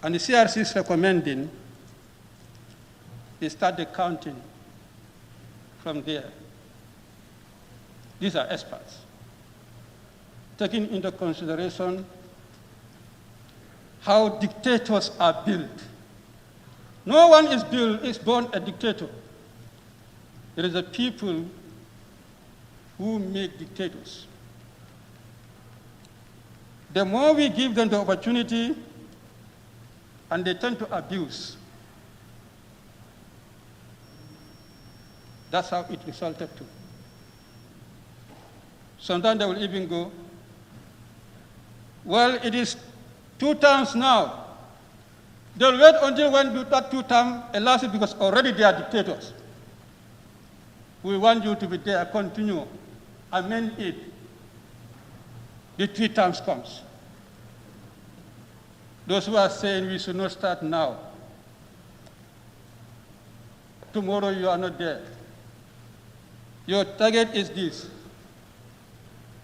And the CRC is recommending they start the counting from there. These are experts, taking into consideration how dictators are built. No one is born a dictator. It is the people who make dictators. The more we give them the opportunity, and they tend to abuse. That's how it resulted to. Sometimes they will even go, well, it is 2 terms now. They'll wait until when that 2 terms elapses because already they are dictators. We want you to be there, continue, amend it. The 3 terms comes. Those who are saying we should not start now, tomorrow you are not there. Your target is this,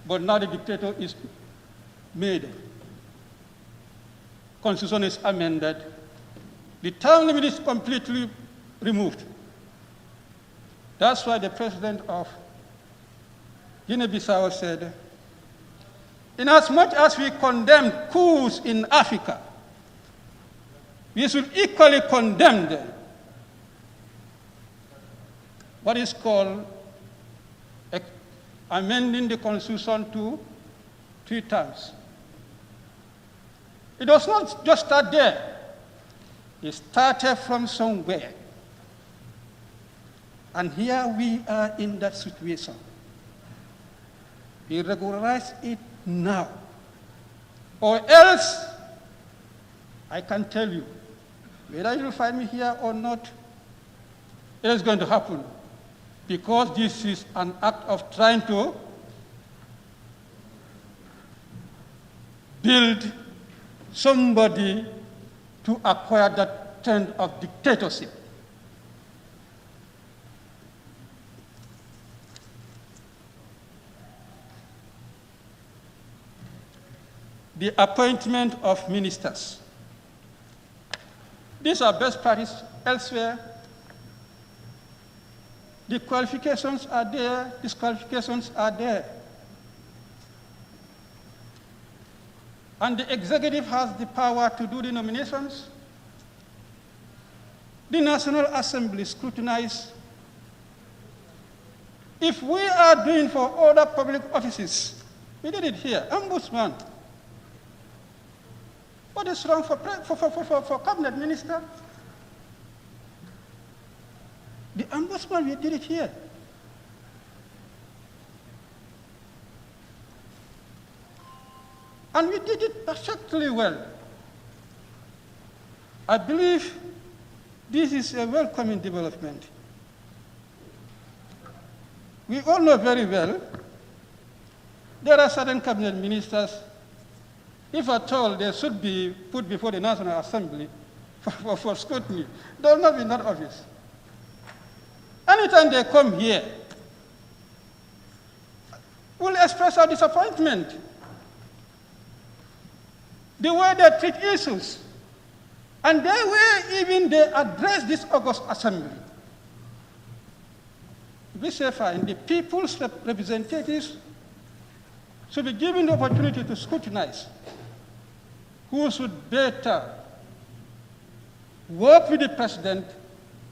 but now the dictator is made. Constitution is amended. The term limit is completely removed. That's why the president of Guinea-Bissau said, inasmuch as we condemn coups in Africa, we should equally condemn them. What is called amending the Constitution to 3 terms. It does not just start there. It started from somewhere. And here we are in that situation. We regularize it now. Or else, I can tell you, whether you find me here or not, it is going to happen. Because this is an act of trying to build somebody to acquire that trend of dictatorship. The appointment of ministers. These are best practice elsewhere. The qualifications are there, disqualifications are there. And the executive has the power to do the nominations. The National Assembly scrutinizes. If we are doing for other public offices, we did it here, Ombudsman. What is wrong for cabinet minister? The Ombudsman, we did it here. And we did it perfectly well. I believe this is a welcoming development. We all know very well there are certain cabinet ministers, if at all they should be put before the National Assembly for scrutiny, they will not be in that office. Anytime they come here, we'll express our disappointment. The way they treat issues, and the way even they address this August Assembly. We say fine, the people's representatives should be given the opportunity to scrutinize who should better work with the president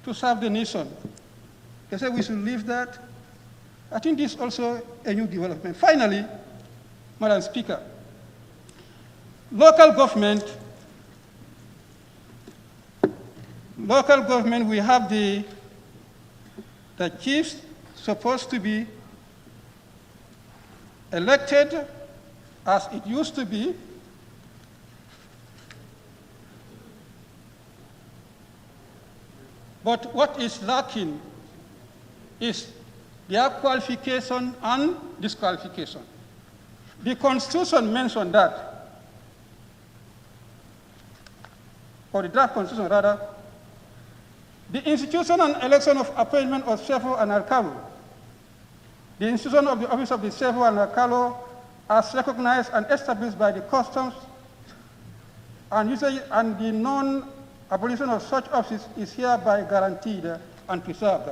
to serve the nation. They say we should leave that. I think this is also a new development. Finally, Madam Speaker, local government, we have the chiefs supposed to be elected as it used to be. But what is lacking is their qualification and disqualification. The Constitution mentioned that, or the draft Constitution rather, the institution and election of appointment of Shefo and Alcalo, the institution of the office of the Shefo and Alcalo as recognized and established by the customs and usage, and the non-abolition of such offices is hereby guaranteed and preserved.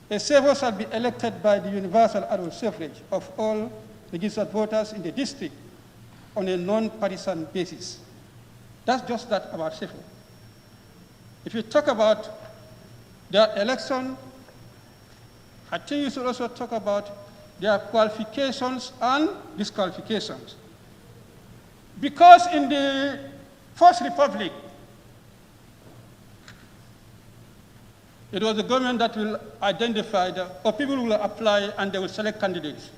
A Shefo shall be elected by the universal adult suffrage of all registered voters in the district on a non-partisan basis. That's just that about Shefo. If you talk about their election, I think you should also talk about their qualifications and disqualifications. Because in the First Republic, it was the government that will identify, or people will apply and they will select candidates.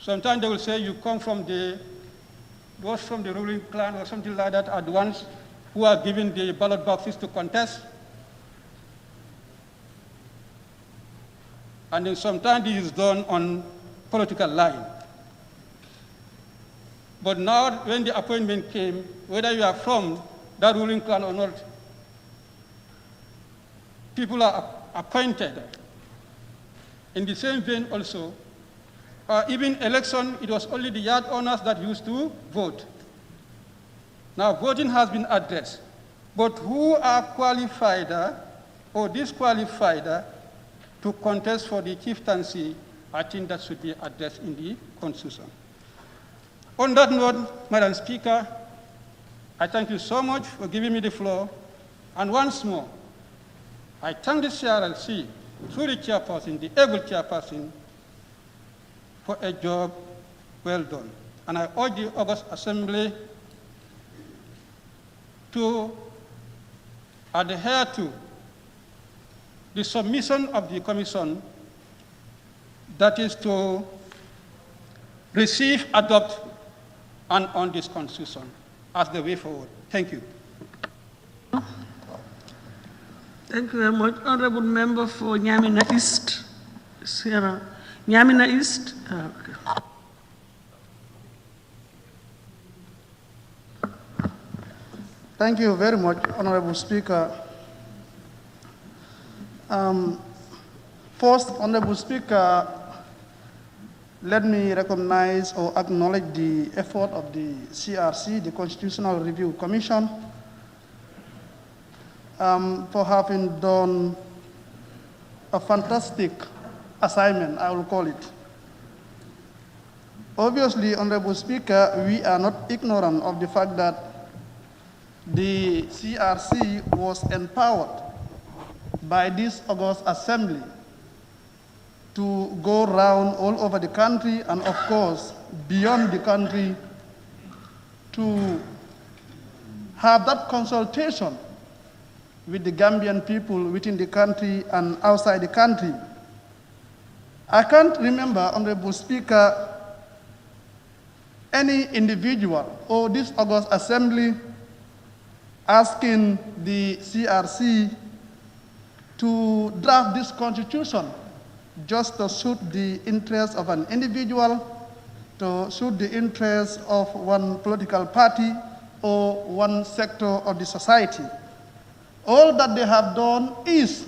Sometimes they will say you come from those from the ruling clan or something like that are the ones who are given the ballot boxes to contest. And then sometimes this is done on political line. But now when the appointment came, whether you are from that ruling clan or not, people are appointed. In the same vein also, even election, it was only the yard owners that used to vote. Now voting has been addressed, but who are qualified or disqualified to contest for the chieftaincy, I think that should be addressed in the Constitution. On that note, Madam Speaker, I thank you so much for giving me the floor. And once more, I thank the CRLC, through the chairperson, the able chairperson, for a job well done. And I urge the August Assembly to adhere to the submission of the Commission, that is to receive, adopt, and on this Constitution as the way forward. Thank you. Thank you very much. Honorable Member for Nyamina East, Sierra. Nyamina East. Okay. Thank you very much, Honorable Speaker. First, Honorable Speaker, let me recognize or acknowledge the effort of the CRC, the Constitutional Review Commission, for having done a fantastic assignment, I will call it. Obviously, Honorable Speaker, we are not ignorant of the fact that the CRC was empowered by this August Assembly to go around all over the country and, of course, beyond the country to have that consultation with the Gambian people within the country and outside the country. I can't remember, Honorable Speaker, any individual or this August Assembly asking the CRC to draft this constitution just to suit the interests of an individual, to suit the interests of one political party or one sector of the society. All that they have done is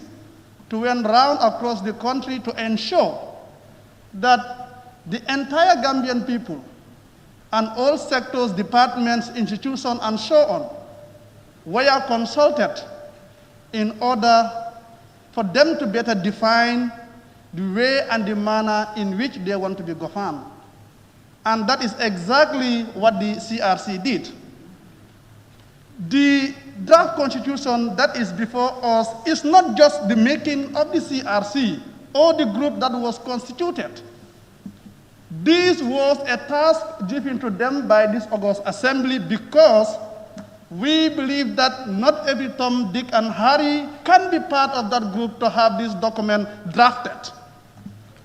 to went round across the country to ensure that the entire Gambian people and all sectors, departments, institutions, and so on were consulted in order for them to better define the way and the manner in which they want to be governed. And that is exactly what the CRC did. The draft constitution that is before us is not just the making of the CRC or the group that was constituted. This was a task given to them by this August Assembly because we believe that not every Tom, Dick, and Harry can be part of that group to have this document drafted.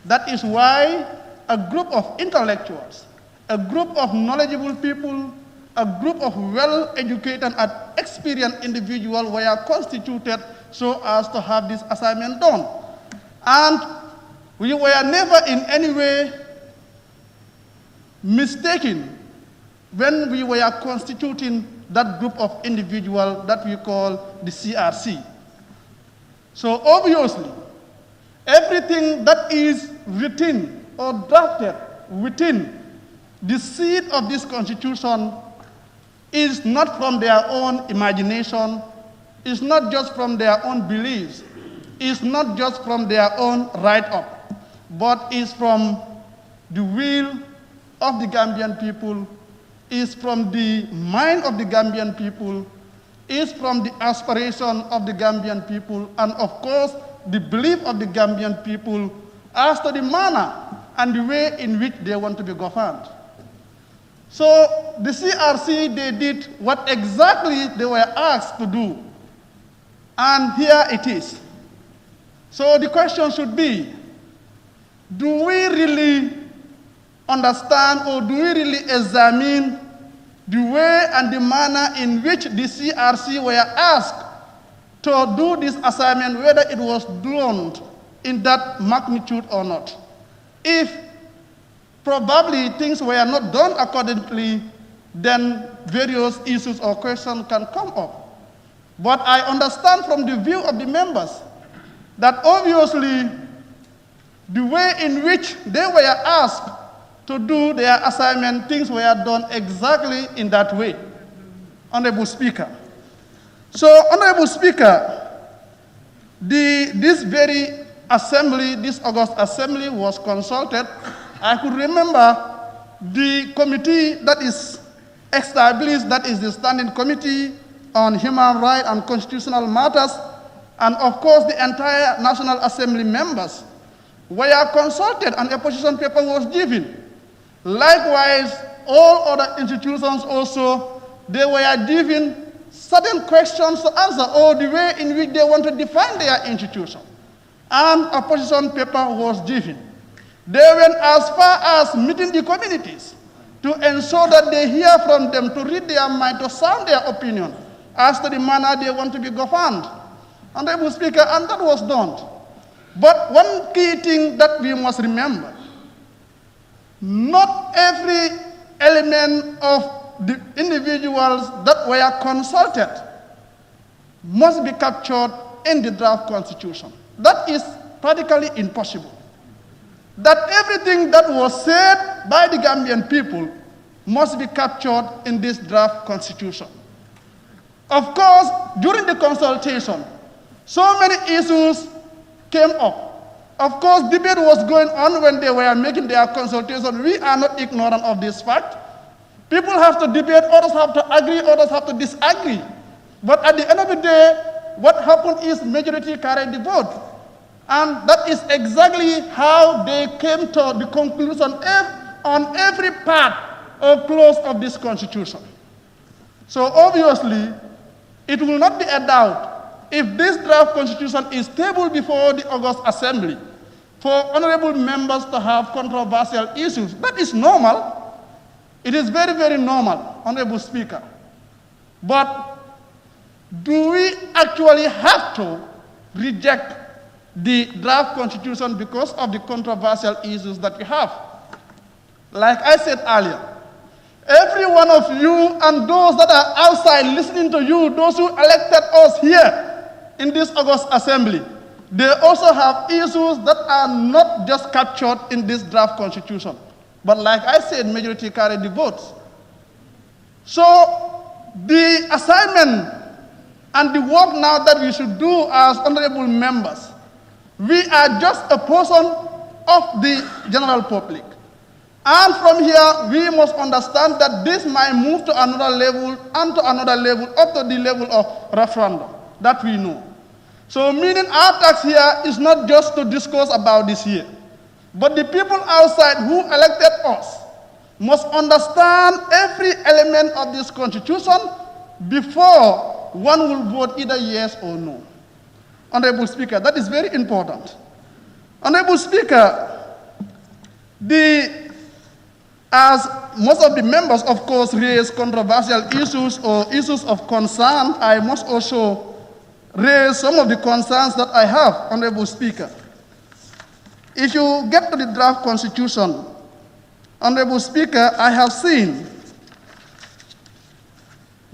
That is why a group of intellectuals, a group of knowledgeable people, a group of well-educated and experienced individuals were constituted so as to have this assignment done. And we were never in any way mistaken when we were constituting that group of individuals that we call the CRC. So obviously, everything that is written or drafted within the seed of this constitution is not from their own imagination, is not just from their own beliefs, is not just from their own write-up, but is from the will of the Gambian people, is from the mind of the Gambian people, is from the aspiration of the Gambian people, and of course, the belief of the Gambian people as to the manner and the way in which they want to be governed. So the CRC, they did what exactly they were asked to do. And here it is. So the question should be, do we really understand or do we really examine the way and the manner in which the CRC were asked to do this assignment, whether it was done in that magnitude or not? If probably things were not done accordingly, then various issues or questions can come up. But I understand from the view of the members that obviously the way in which they were asked to do their assignment, things were done exactly in that way. Honorable Speaker. So, Honorable Speaker, this very assembly, this August assembly was consulted. I could remember the committee that is established, that is the Standing Committee on Human Rights and Constitutional Matters, and of course the entire National Assembly members were consulted and a position paper was given. Likewise, all other institutions also, they were given certain questions to answer, or the way in which they want to define their institution. And a position paper was given. They went as far as meeting the communities to ensure that they hear from them, to read their mind, to sound their opinion as to the manner they want to be governed. Honorable Speaker, and that was done. But one key thing that we must remember, not every element of the individuals that were consulted must be captured in the draft constitution. That is practically impossible. That everything that was said by the Gambian people must be captured in this draft constitution. Of course, during the consultation, so many issues came up. Of course, debate was going on when they were making their consultation. We are not ignorant of this fact. People have to debate, others have to agree, others have to disagree. But at the end of the day, what happened is majority carried the vote. And that is exactly how they came to the conclusion on every part or clause of this constitution. So obviously, it will not be a doubt if this draft constitution is tabled before the August Assembly for honorable members to have controversial issues. That is normal. It is very, very normal, Honorable Speaker. But do we actually have to reject the draft constitution because of the controversial issues that we have? Like I said earlier, every one of you and those that are outside listening to you, those who elected us here in this August Assembly, they also have issues that are not just captured in this draft constitution. But like I said, majority carried the votes. So the assignment and the work now that we should do as honorable members, we are just a portion of the general public. And from here, we must understand that this might move to another level and to another level, up to the level of referendum, that we know. So meaning our task here is not just to discuss about this here, but the people outside who elected us must understand every element of this constitution before one will vote either yes or no. Honorable Speaker, that is very important. Honorable Speaker, as most of the members, of course, raise controversial issues or issues of concern, I must also raise some of the concerns that I have, Honorable Speaker. If you get to the draft constitution, Honorable Speaker, I have seen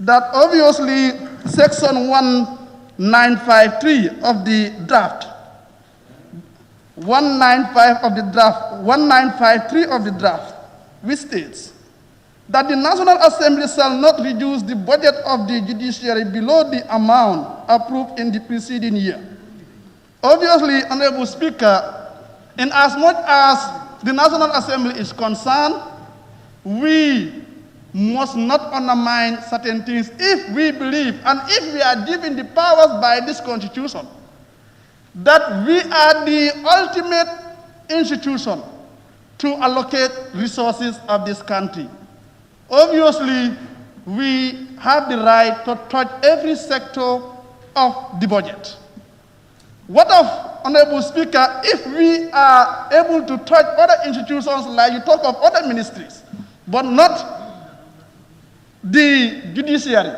that obviously section 1953 of the draft, 1953 of the draft, which states that the National Assembly shall not reduce the budget of the judiciary below the amount approved in the preceding year. Obviously, Honorable Speaker, in as much as the National Assembly is concerned, we must not undermine certain things if we believe and if we are given the powers by this constitution that we are the ultimate institution to allocate resources of this country. Obviously, we have the right to touch every sector of the budget. What of, Honorable Speaker, if we are able to touch other institutions, like you talk of other ministries, but not the judiciary?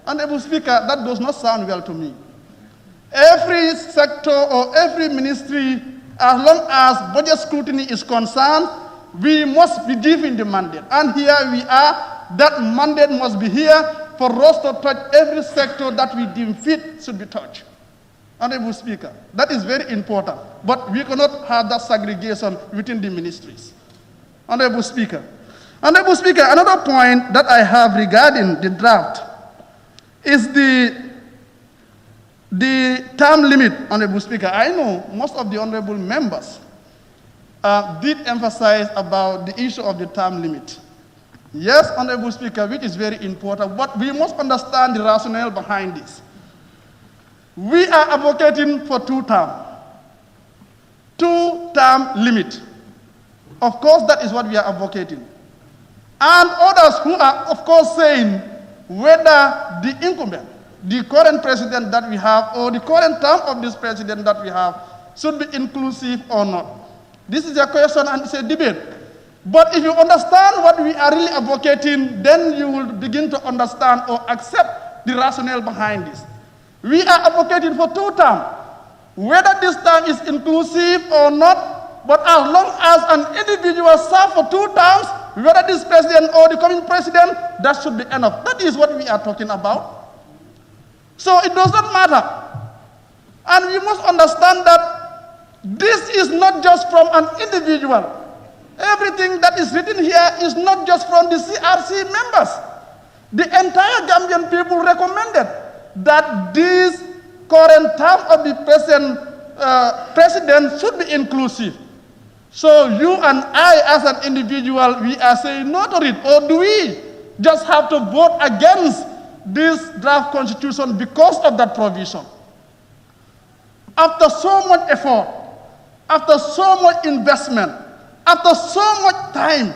Honorable Speaker, that does not sound well to me. Every sector or every ministry, as long as budget scrutiny is concerned, we must be given the mandate. And here we are, that mandate must be here for us to touch every sector that we deem fit should be touched. Honorable Speaker, that is very important, but we cannot have that segregation within the ministries. Honorable Speaker. Honorable Speaker, another point that I have regarding the draft is the term limit, Honorable Speaker. I know most of the honorable members did emphasize about the issue of the term limit. Yes, Honorable Speaker, which is very important, but we must understand the rationale behind this. We are advocating for two-term limit. Of course, that is what we are advocating. And others who are, of course, saying whether the incumbent, the current president that we have, or the current term of this president that we have, should be inclusive or not. This is a question and it's a debate. But if you understand what we are really advocating, then you will begin to understand or accept the rationale behind this. We are advocating for two-term, whether this term is inclusive or not, but as long as an individual serves for 2 terms, whether this president or the coming president, that should be enough. That is what we are talking about. So it does not matter. And we must understand that this is not just from an individual. Everything that is written here is not just from the CRC members. The entire Gambian people recommended that this current term of the present president should be inclusive. So you and I as an individual, we are saying no to it. Or do we just have to vote against this draft constitution because of that provision? After so much effort, after so much investment, after so much time,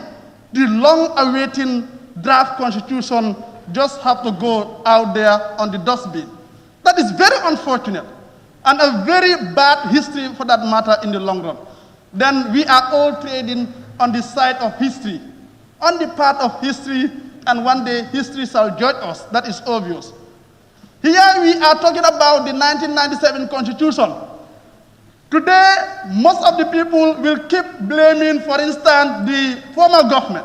the long-awaiting draft constitution just have to go out there on the dustbin. That is very unfortunate and a very bad history for that matter in the long run. Then we are all trading on the side of history, on the part of history, and one day history shall judge us. That is obvious. Here we are talking about the 1997 Constitution. Today, most of the people will keep blaming, for instance, the former government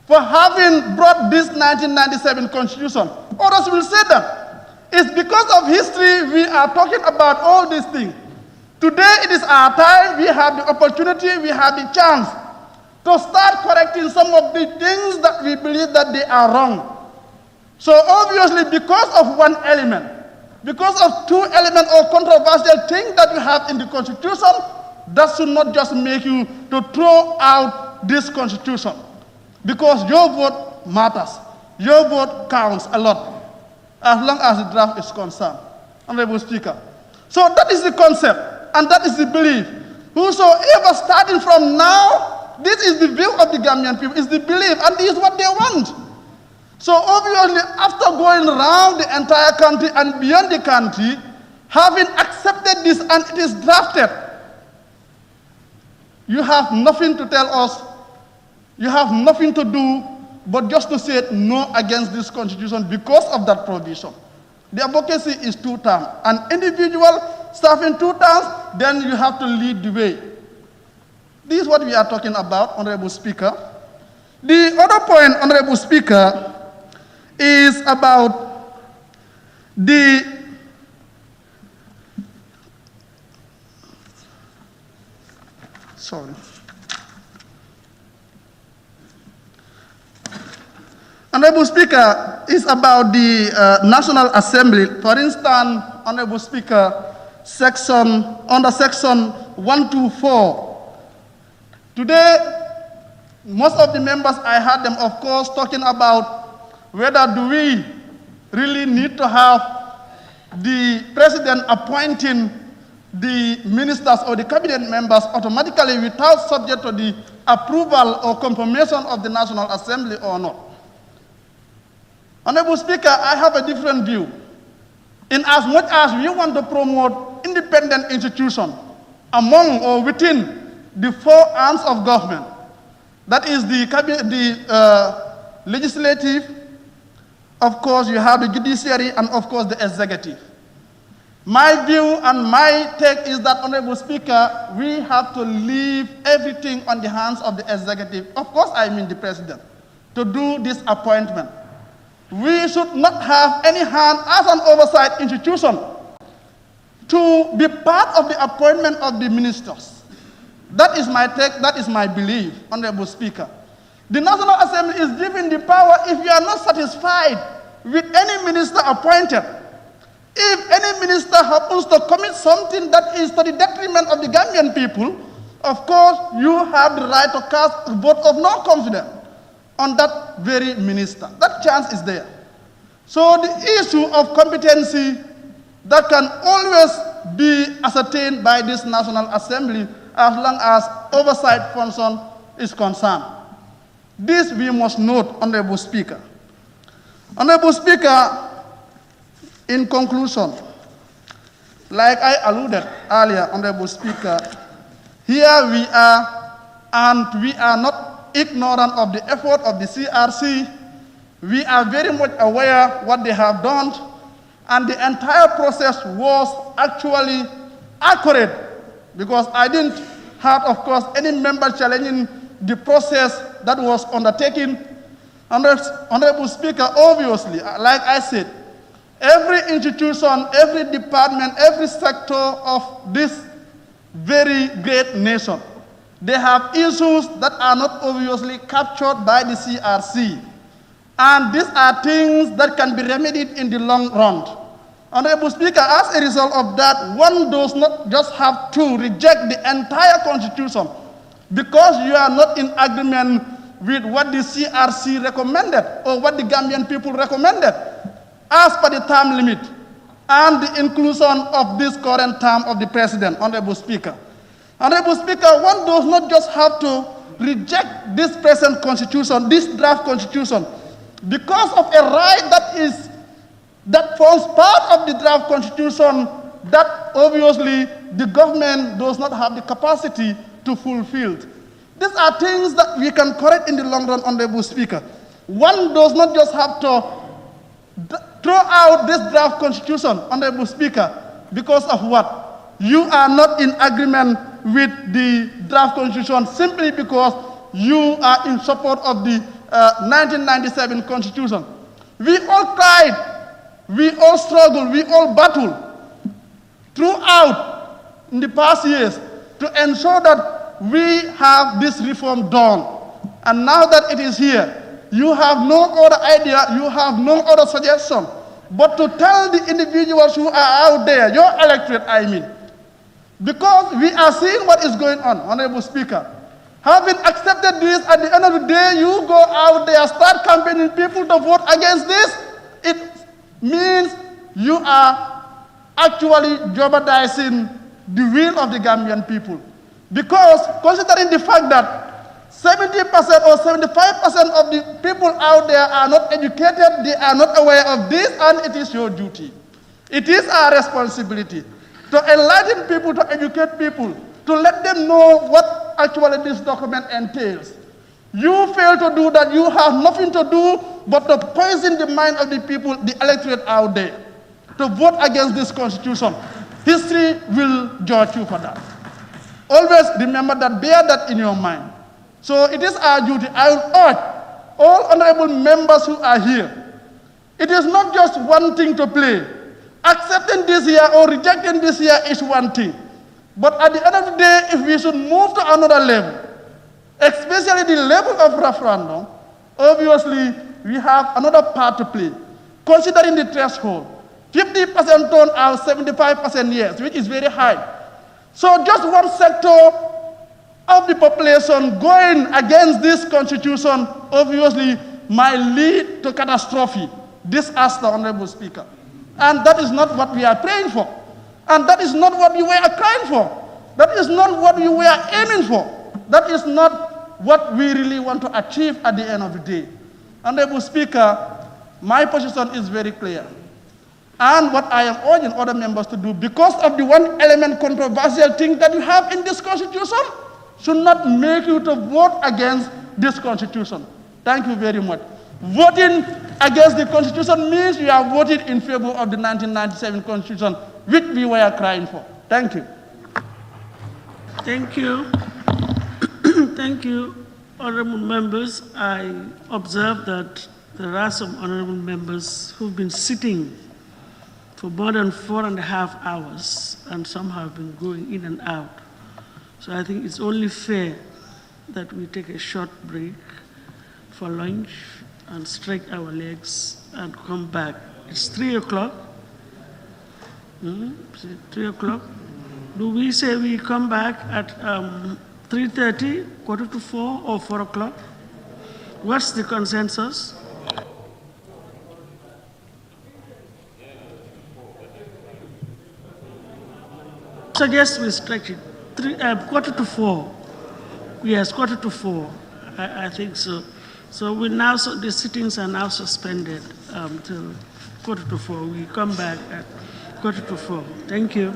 for having brought this 1997 Constitution. Others will say that it's because of history we are talking about all these things. Today it is our time, we have the opportunity, we have the chance to start correcting some of the things that we believe that they are wrong. So obviously because of one element, because of 2 elements or controversial things that you have in the Constitution, that should not just make you to throw out this Constitution. Because your vote matters. Your vote counts a lot, as long as the draft is concerned. Honorable Speaker. So that is the concept, and that is the belief. Whosoever starting from now, this is the view of the Gambian people, is the belief, and this is what they want. So obviously, after going around the entire country and beyond the country, having accepted this and it is drafted, you have nothing to tell us, you have nothing to do but just to say no against this constitution because of that provision. The advocacy is 2 terms. An individual serving 2 terms, then you have to lead the way. This is what we are talking about, Honorable Speaker. The other point, Honorable Speaker, is about the Honorable Speaker, is about the National Assembly. For instance, Honorable Speaker, under section 124. Today, most of the members, I heard them, of course, talking about whether do we really need to have the president appointing the ministers or the cabinet members automatically without subject to the approval or confirmation of the National Assembly or not. Honorable Speaker, I have a different view. In as much as we want to promote independent institutions among or within the 4 arms of government, that is the legislative, of course you have the judiciary, and of course the executive. My view and my take is that, Honorable Speaker, we have to leave everything on the hands of the executive, of course I mean the president, to do this appointment. We should not have any hand as an oversight institution to be part of the appointment of the ministers. That is my take, that is my belief, Honorable Speaker. The National Assembly is given the power if you are not satisfied with any minister appointed. If any minister happens to commit something that is to the detriment of the Gambian people, of course, you have the right to cast a vote of no confidence on that very minister. That chance is there. So the issue of competency that can always be ascertained by this National Assembly as long as oversight function is concerned. This we must note, Honorable Speaker. Honorable Speaker, in conclusion, like I alluded earlier, Honorable Speaker, here we are, and we are not ignorant of the effort of the CRC. We are very much aware what they have done, and the entire process was actually accurate, because I didn't have, of course, any member challenging the process that was undertaken. Honorable Speaker, obviously, like I said, every institution, every department, every sector of this very great nation, they have issues that are not obviously captured by the CRC. And these are things that can be remedied in the long run. Honorable Speaker, as a result of that, one does not just have to reject the entire constitution because you are not in agreement with what the CRC recommended or what the Gambian people recommended as per the term limit and the inclusion of this current term of the president, Honorable Speaker. Honorable Speaker, one does not just have to reject this present constitution, this draft constitution, because of a right that forms part of the draft constitution that obviously the government does not have the capacity to fulfill. These are things that we can correct in the long run, Honorable Speaker. One does not just have to throw out this draft constitution, Honorable Speaker, because of what? You are not in agreement with the draft constitution simply because you are in support of the 1997 constitution. We all cried, we all struggled, we all battled throughout in the past years to ensure that we have this reform done. And now that it is here, you have no other idea, you have no other suggestion, but to tell the individuals who are out there, your electorate, I mean, because we are seeing what is going on, Honorable Speaker. Having accepted this, at the end of the day, you go out there, start campaigning people to vote against this, it means you are actually jeopardizing the will of the Gambian people. Because considering the fact that 70% or 75% of the people out there are not educated, they are not aware of this, and it is your duty. It is our responsibility to enlighten people, to educate people, to let them know what actually this document entails. You fail to do that, you have nothing to do but to poison the mind of the people, the electorate out there. to vote against this constitution. History will judge you for that. Always remember that, bear that in your mind. So it is our duty. I will urge all honorable members who are here. It is not just one thing to play. Accepting this year or rejecting this year is one thing. But at the end of the day, if we should move to another level, especially the level of referendum, obviously we have another part to play. Considering the threshold, 50% turn out, 75% yes, which is very high. So just one sector of the population going against this constitution obviously might lead to catastrophe, disaster, Honorable Speaker. And that is not what we are praying for. And that is not what we were crying for. That is not what we were aiming for. That is not what we really want to achieve at the end of the day. Honorable Speaker, my position is very clear. And what I am urging other members to do, because of the one element controversial thing that you have in this constitution, should not make you to vote against this constitution. Thank you very much. Voting against the constitution means you are voting in favor of the 1997 constitution, which we were crying for. Thank you. Thank you. Thank you, honorable members. I observe that there are some honorable members who've been sitting for more than 4.5 hours, and some have been going in and out. So I think it's only fair that we take a short break for lunch and stretch our legs and come back. It's 3 o'clock. 3 o'clock. Do we say we come back at 3:30, 3:45, or 4 o'clock? What's the consensus? Suggest we stretch it. 3:45. Yes, 3:45. I think so. So we now, so the sittings are now suspended till 3:45. We come back at 3:45. Thank you.